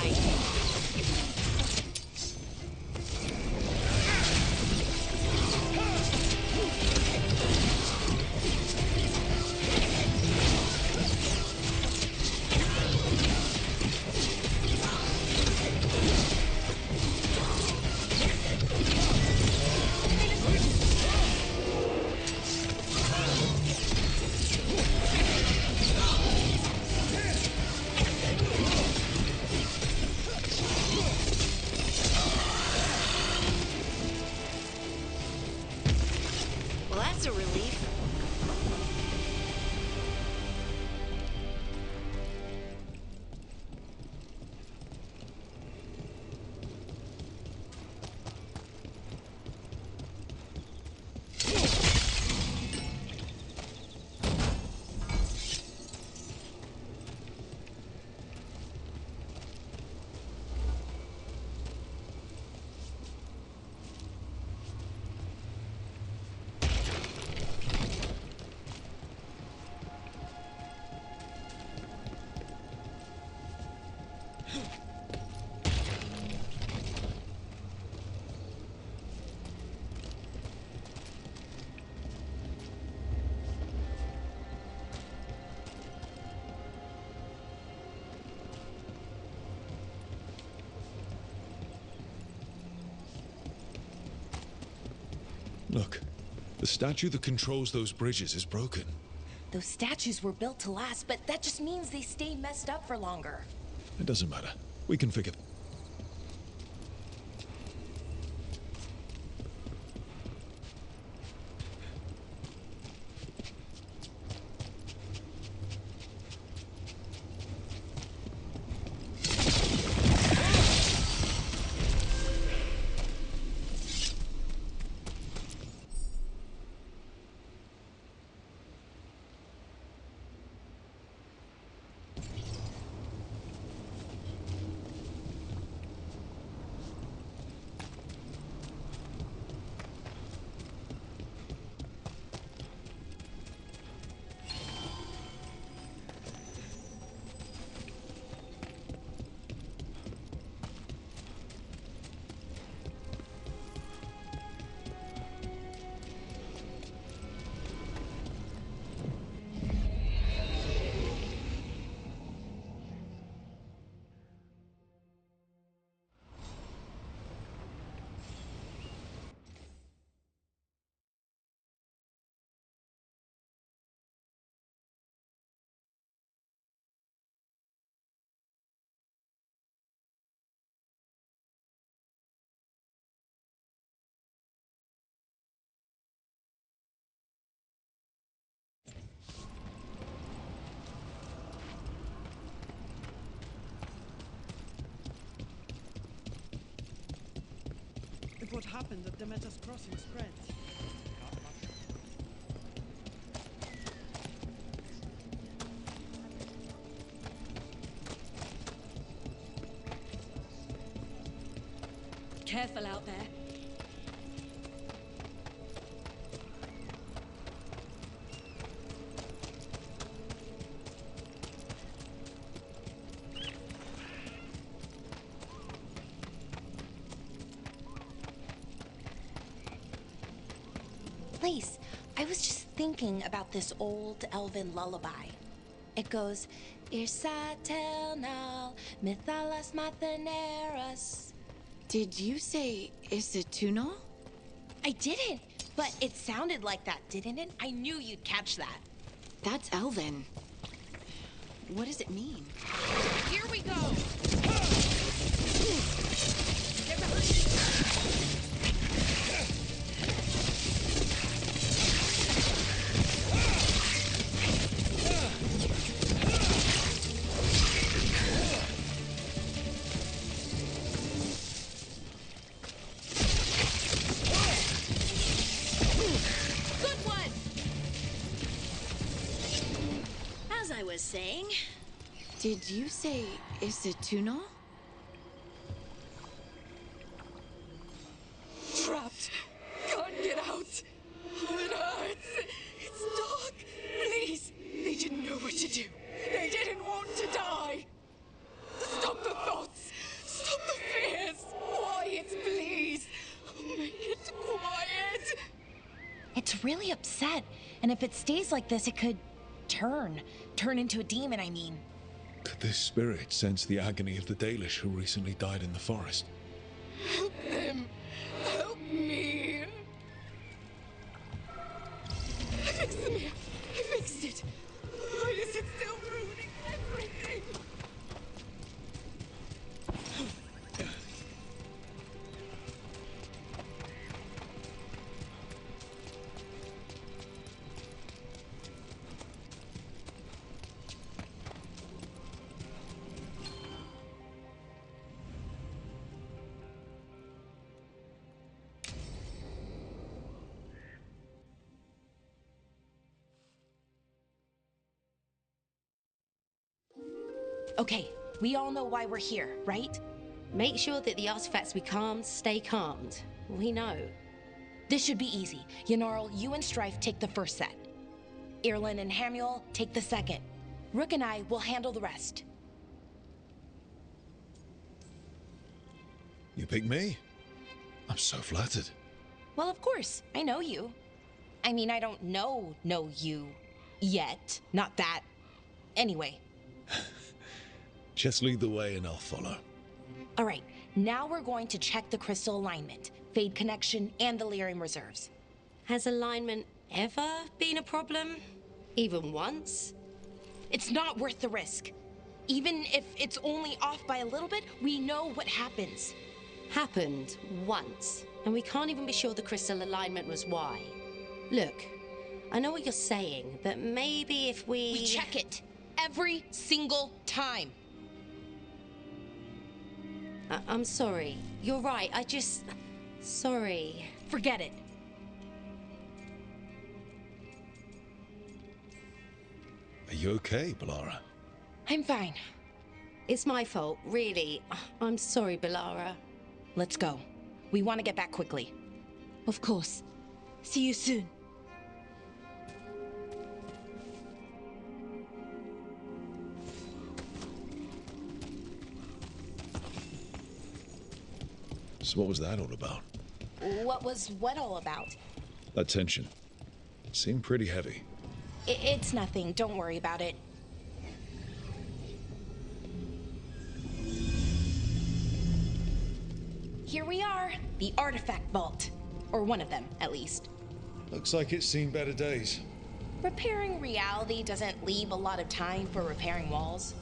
Well, that's a relief. Look, The statue that controls those bridges is broken. Those statues were built to last, but that just means they stay messed up for longer. It doesn't matter. We can figure... If what happened at the Metas Crossing spreads. Careful out there. Place, I was just thinking about this old elven lullaby. It goes, Irsatel Mithalas Matheneras. Did you say Isatunal? I didn't, but it sounded like that, didn't it? I knew you'd catch that. That's Elven. What does it mean? Here we go! Get saying? Did you say Isatunal? Trapped. Can't get out. It hurts. It's dark. Please. They didn't know what to do. They didn't want to die. Stop the thoughts. Stop the fears. Quiet, please. Make it quiet. It's really upset, and if it stays like this, it could turn into a demon, I mean. Could this spirit sense the agony of the Dalish who recently died in the forest? Help them. Help me. I fixed them here. I fixed it. Why is it still ruining everything? Okay, we all know why we're here, right? Make sure that the artifacts we calmed stay calmed. We know. This should be easy. Yanarl, you and Strife take the first set. Irlin and Hamuel take the second. Rook and I will handle the rest. You pick me? I'm so flattered. Well, of course. I know you. I mean, I don't know you yet. Not that. Anyway. Just lead the way and I'll follow. All right, now we're going to check the crystal alignment, fade connection, and the lyrium reserves. Has alignment ever been a problem? Even once? It's not worth the risk. Even if it's only off by a little bit, we know what happens. Happened once, and we can't even be sure the crystal alignment was why. Look, I know what you're saying, but maybe if We check it every single time. I'm sorry. You're right. Sorry. Forget it. Are you okay, Balara? I'm fine. It's my fault, really. I'm sorry, Balara. Let's go. We want to get back quickly. Of course. See you soon. So what was that all about? What was what all about? That tension. Seemed pretty heavy. It's nothing. Don't worry about it. Here we are, the artifact vault. Or one of them, at least. Looks like it's seen better days. Repairing reality doesn't leave a lot of time for repairing walls.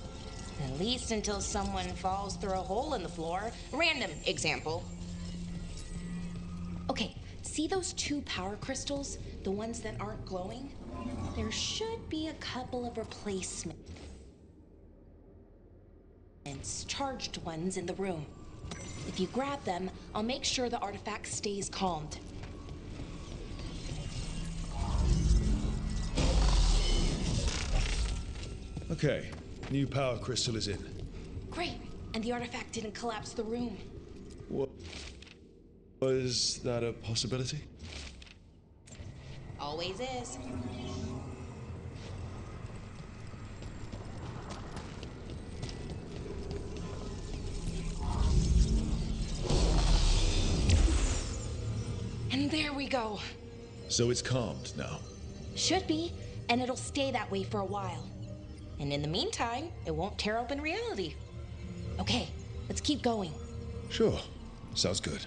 At least until someone falls through a hole in the floor. Random example. Okay, see those 2 power crystals? The ones that aren't glowing? There should be a couple of replacements. Charged ones in the room. If you grab them, I'll make sure the artifact stays calmed. Okay, new power crystal is in. Great, and the artifact didn't collapse the room. What? Was that a possibility? Always is. And there we go. So it's calmed now. Should be, and it'll stay that way for a while. And in the meantime, it won't tear open reality. Okay, let's keep going. Sure. Sounds good.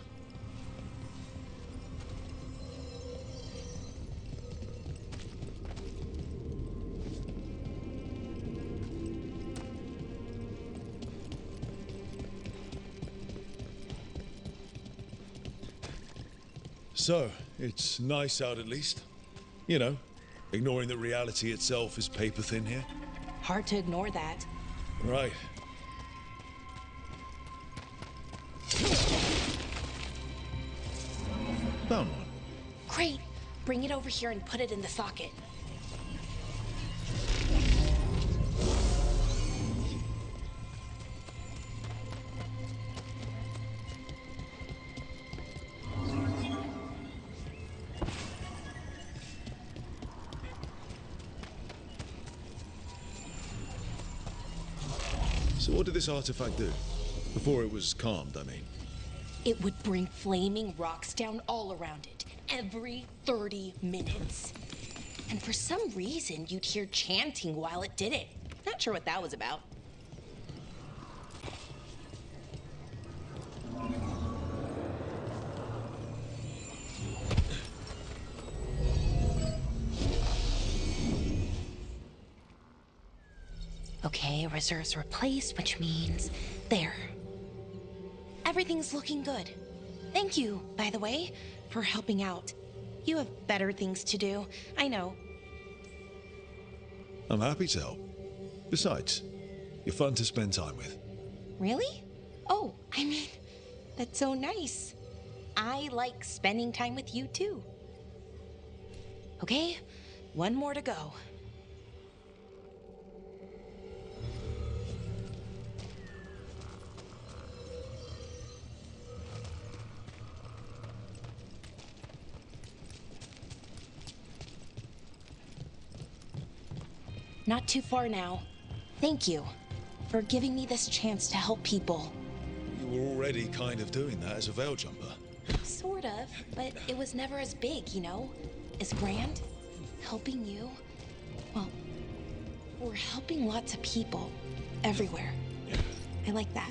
So, it's nice out at least. You know, ignoring that reality itself is paper thin here. Hard to ignore that. Right. Found one. Great. Bring it over here and put it in the socket. So what did this artifact do? Before it was calmed, I mean. It would bring flaming rocks down all around it, every 30 minutes. And for some reason, you'd hear chanting while it did it. Not sure what that was about. Okay, reserves replaced, which means there. Everything's looking good. Thank you, by the way, for helping out. You have better things to do, I know. I'm happy to help. Besides, you're fun to spend time with. Really? Oh, I mean, that's so nice. I like spending time with you too. Okay, one more to go. Not too far now. Thank you for giving me this chance to help people. You were already kind of doing that as a veil jumper. Sort of, but it was never as big, you know? As grand. Helping you. Well, we're helping lots of people. Everywhere. I like that.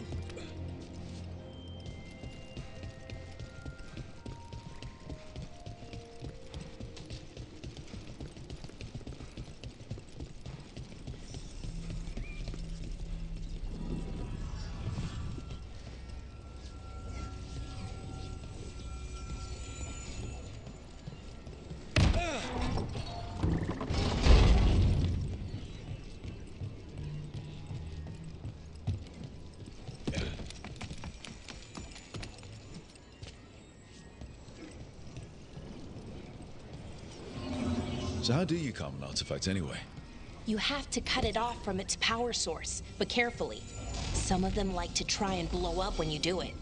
So how do you calm an artifact anyway? You have to cut it off from its power source, but carefully. Some of them like to try and blow up when you do it.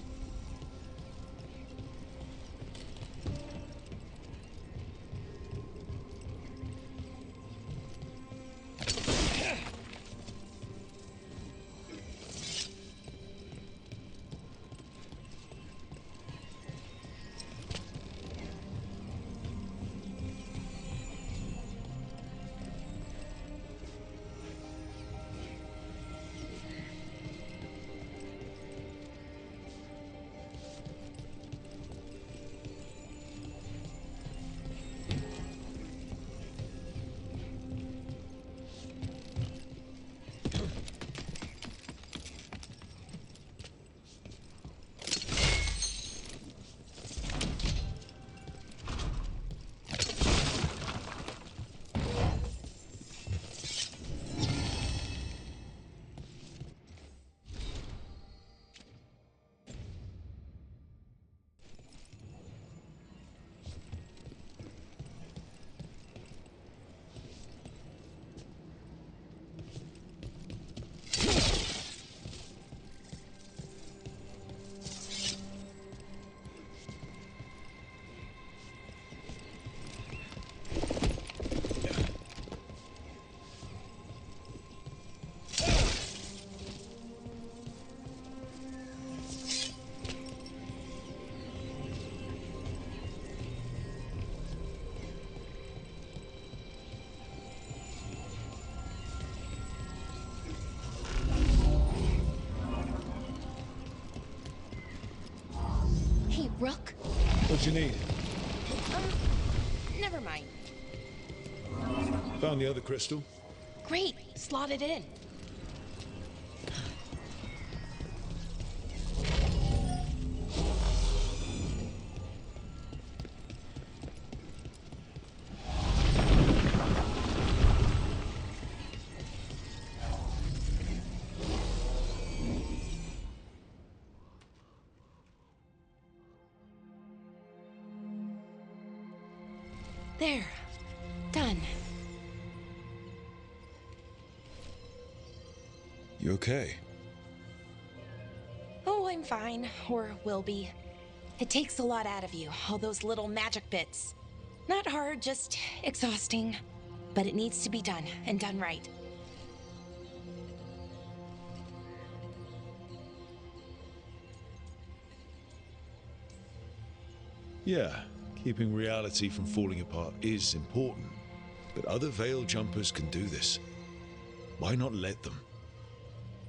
Rook? What you need? Never mind. Found the other crystal. Great, slot it in. There. Done. You okay? Oh, I'm fine. Or will be. It takes a lot out of you, all those little magic bits. Not hard, just exhausting. But it needs to be done, and done right. Yeah, keeping reality from falling apart is important. But other Veil Jumpers can do this. Why not let them?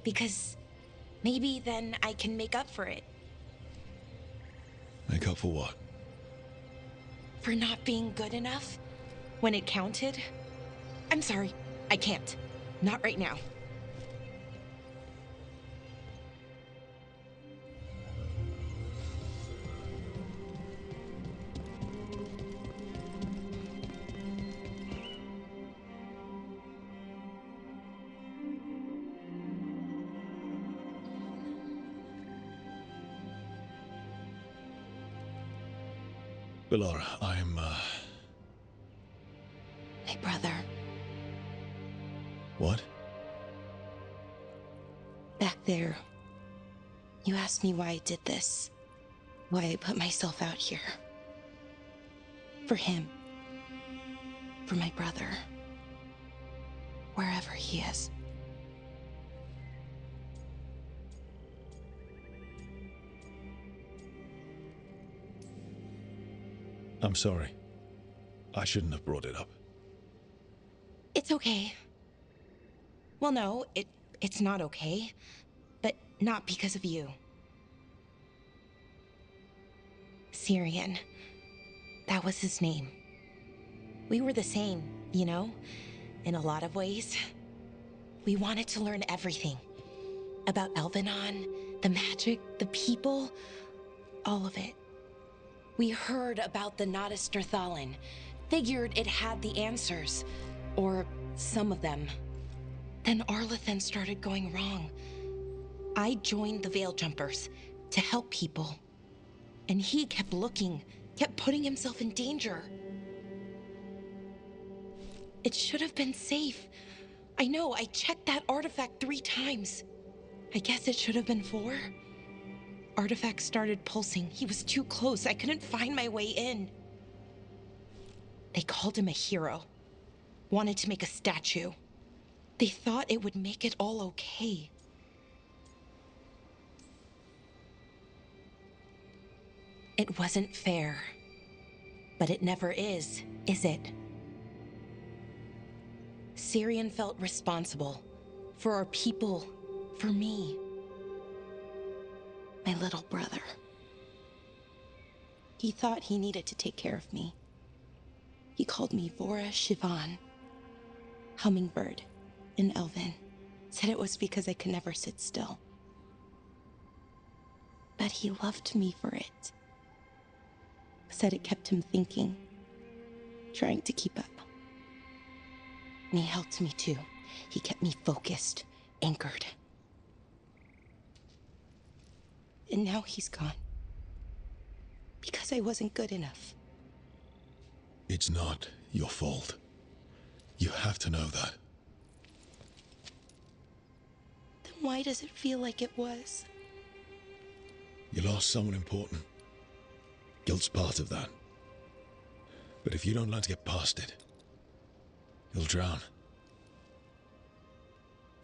Because maybe then I can make up for it. Make up for what? For not being good enough when it counted? I'm sorry, I can't. Not right now. Bellara, I'm, My brother. What? Back there. You asked me why I did this. Why I put myself out here. For him. For my brother. Wherever he is. I'm sorry. I shouldn't have brought it up. It's okay. Well, no, it's not okay. But not because of you. Syrian. That was his name. We were the same, you know? In a lot of ways. We wanted to learn everything. About Elvenon, the magic, the people, all of it. We heard about the Nodus Thalin, figured it had the answers, or some of them. Then Arlathan started going wrong. I joined the Veil Jumpers to help people. And he kept looking, kept putting himself in danger. It should have been safe. I know, I checked that artifact 3 times. I guess it should have been 4. Artifact started pulsing. He was too close. I couldn't find my way in. They called him a hero. Wanted to make a statue. They thought it would make it all okay. It wasn't fair. But it never is it? Syrian felt responsible. For our people. For me. My little brother. He thought he needed to take care of me. He called me Vora Shivan. Hummingbird in Elven. Said it was because I could never sit still. But he loved me for it. Said it kept him thinking. Trying to keep up. And he helped me too. He kept me focused, anchored. And now he's gone. Because I wasn't good enough. It's not your fault. You have to know that. Then why does it feel like it was? You lost someone important. Guilt's part of that. But if you don't learn to get past it, you'll drown.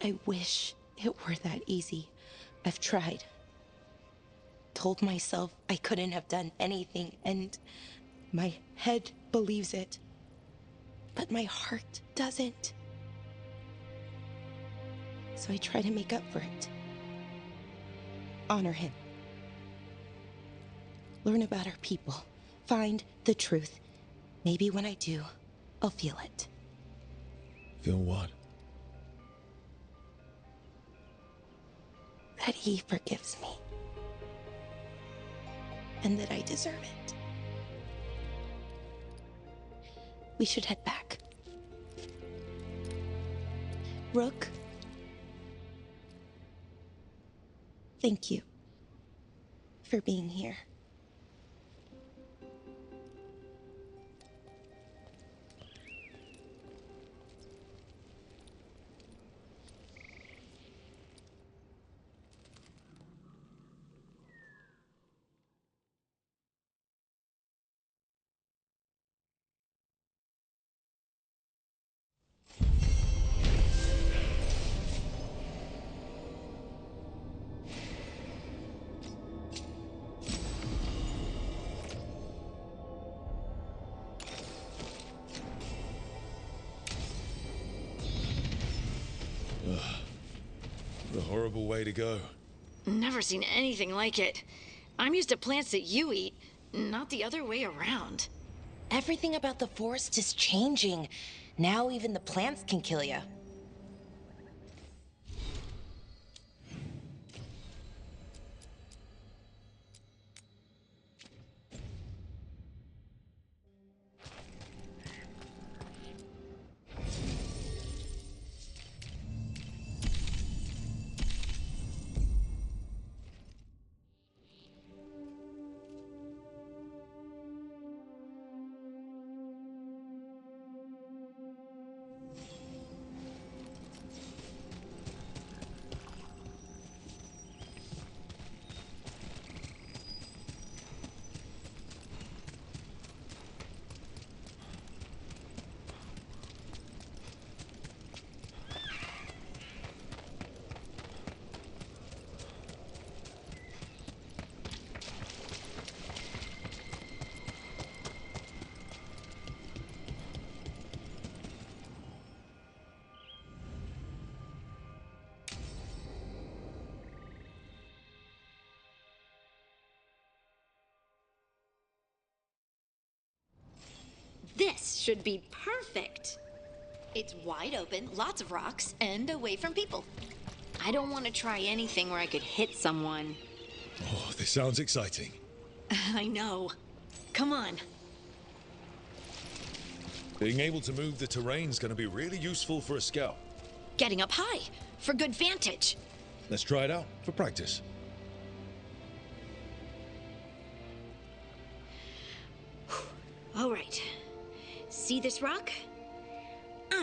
I wish it were that easy. I've tried. Told myself I couldn't have done anything, and my head believes it. But my heart doesn't. So I try to make up for it. Honor him. Learn about our people. Find the truth. Maybe when I do, I'll feel it. Feel what? That he forgives me. And that I deserve it. We should head back. Rook. Thank you for being here. What a horrible way to go. Never seen anything like it. I'm used to plants that you eat, not the other way around. Everything about the forest is changing. Now even the plants can kill you. This should be perfect. It's wide open, lots of rocks, and away from people. I don't want to try anything where I could hit someone. Oh, this sounds exciting. I know. Come on. Being able to move the terrain's gonna be really useful for a scout. Getting up high, for good vantage. Let's try it out for practice. All right. See this rock?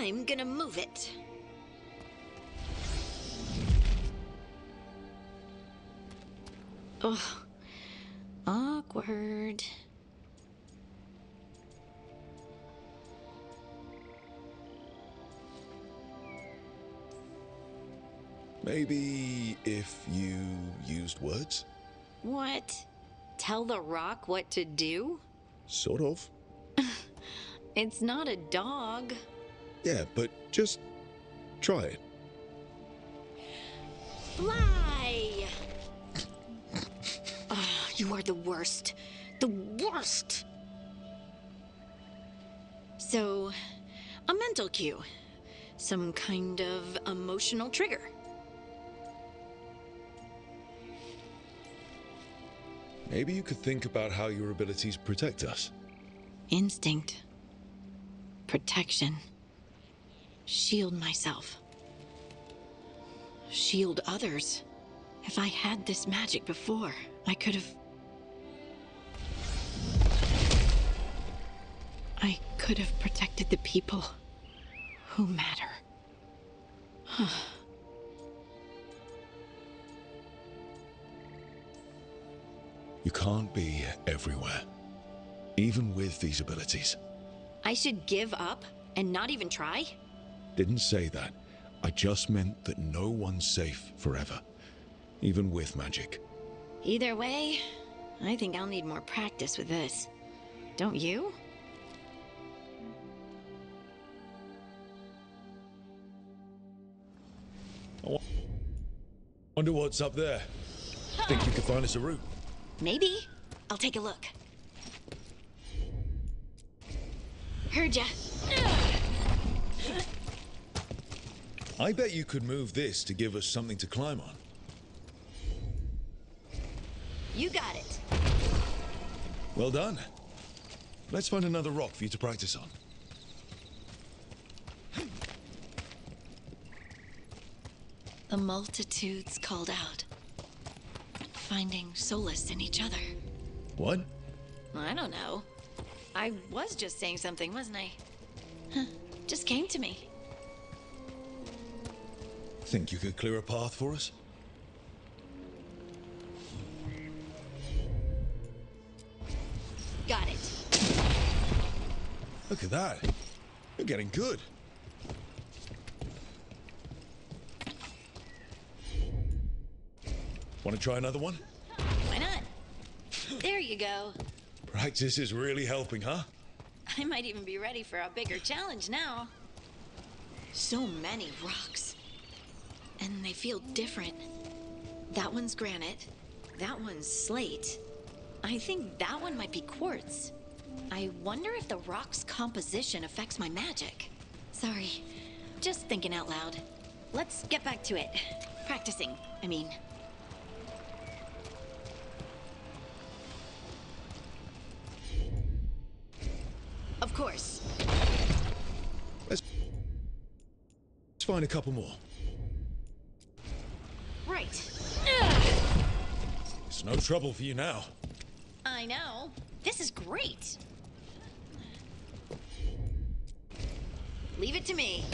I'm gonna move it. Ugh. Awkward. Maybe if you used words? What? Tell the rock what to do? Sort of. It's not a dog. Yeah, but just try it. Fly! Oh, you are the worst. The worst! So, a mental cue. Some kind of emotional trigger. Maybe you could think about how your abilities protect us. Instinct. Protection. Shield myself. Shield others. If I had this magic before, I could have... I could have protected the people who matter. You can't be everywhere, even with these abilities. I should give up and not even try? Didn't say that. I just meant that no one's safe forever, even with magic. Either way, I think I'll need more practice with this. Don't you? I wonder what's up there. Think you could find us a route? Maybe. I'll take a look. Heard ya. I bet you could move this to give us something to climb on. You got it. Well done. Let's find another rock for you to practice on. The multitudes called out, finding solace in each other. What? I don't know. I was just saying something, wasn't I? Just came to me. Think you could clear a path for us? Got it. Look at that. You're getting good. Want to try another one? Why not? There you go. Practice is really helping, huh? I might even be ready for a bigger challenge now. So many rocks. And they feel different. That one's granite. That one's slate. I think that one might be quartz. I wonder if the rock's composition affects my magic. Sorry, just thinking out loud. Let's get back to it. Practicing, I mean. Of course. Let's find a couple more. Right. It's no trouble for you now. I know. This is great. Leave it to me.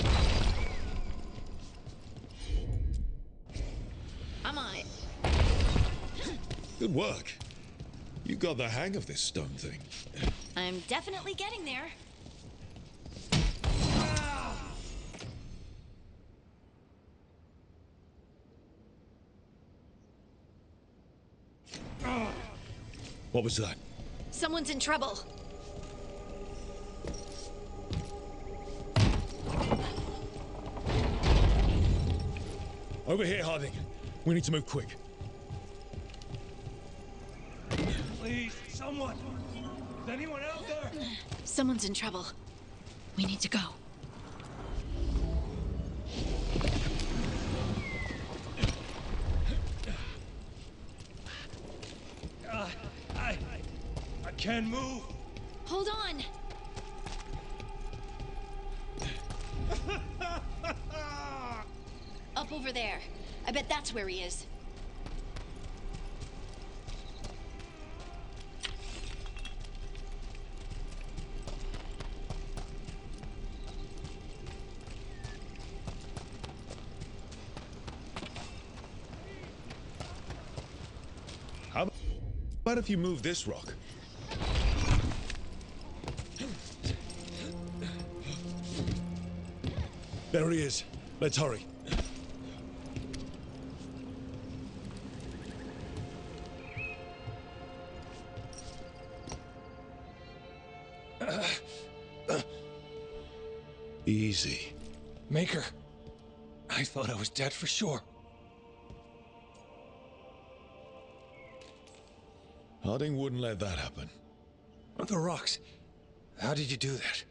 I'm on it. Good work. You got the hang of this stone thing. I'm definitely getting there. What was that? Someone's in trouble. Over here, Harding. We need to move quick. Please, someone! Is anyone out there? Someone's in trouble. We need to go. I can't move. Hold on. Up over there. I bet that's where he is. What if you move this rock? There he is. Let's hurry. Easy. Maker, I thought I was dead for sure. Harding wouldn't let that happen. The rocks. How did you do that?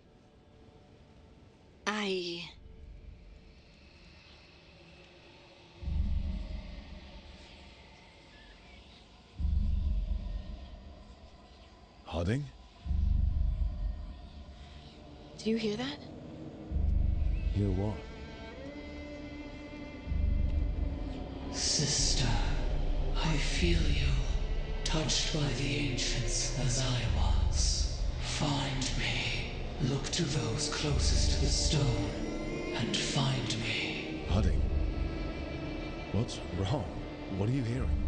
Harding? Do you hear that? Hear what? Sister, I feel you, touched by the ancients as I was. Find me. Look to those closest to the stone, and find me. Harding? What's wrong? What are you hearing?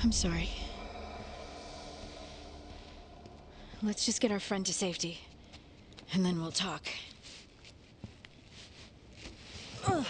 I'm sorry. Let's just get our friend to safety, and then we'll talk. Ugh.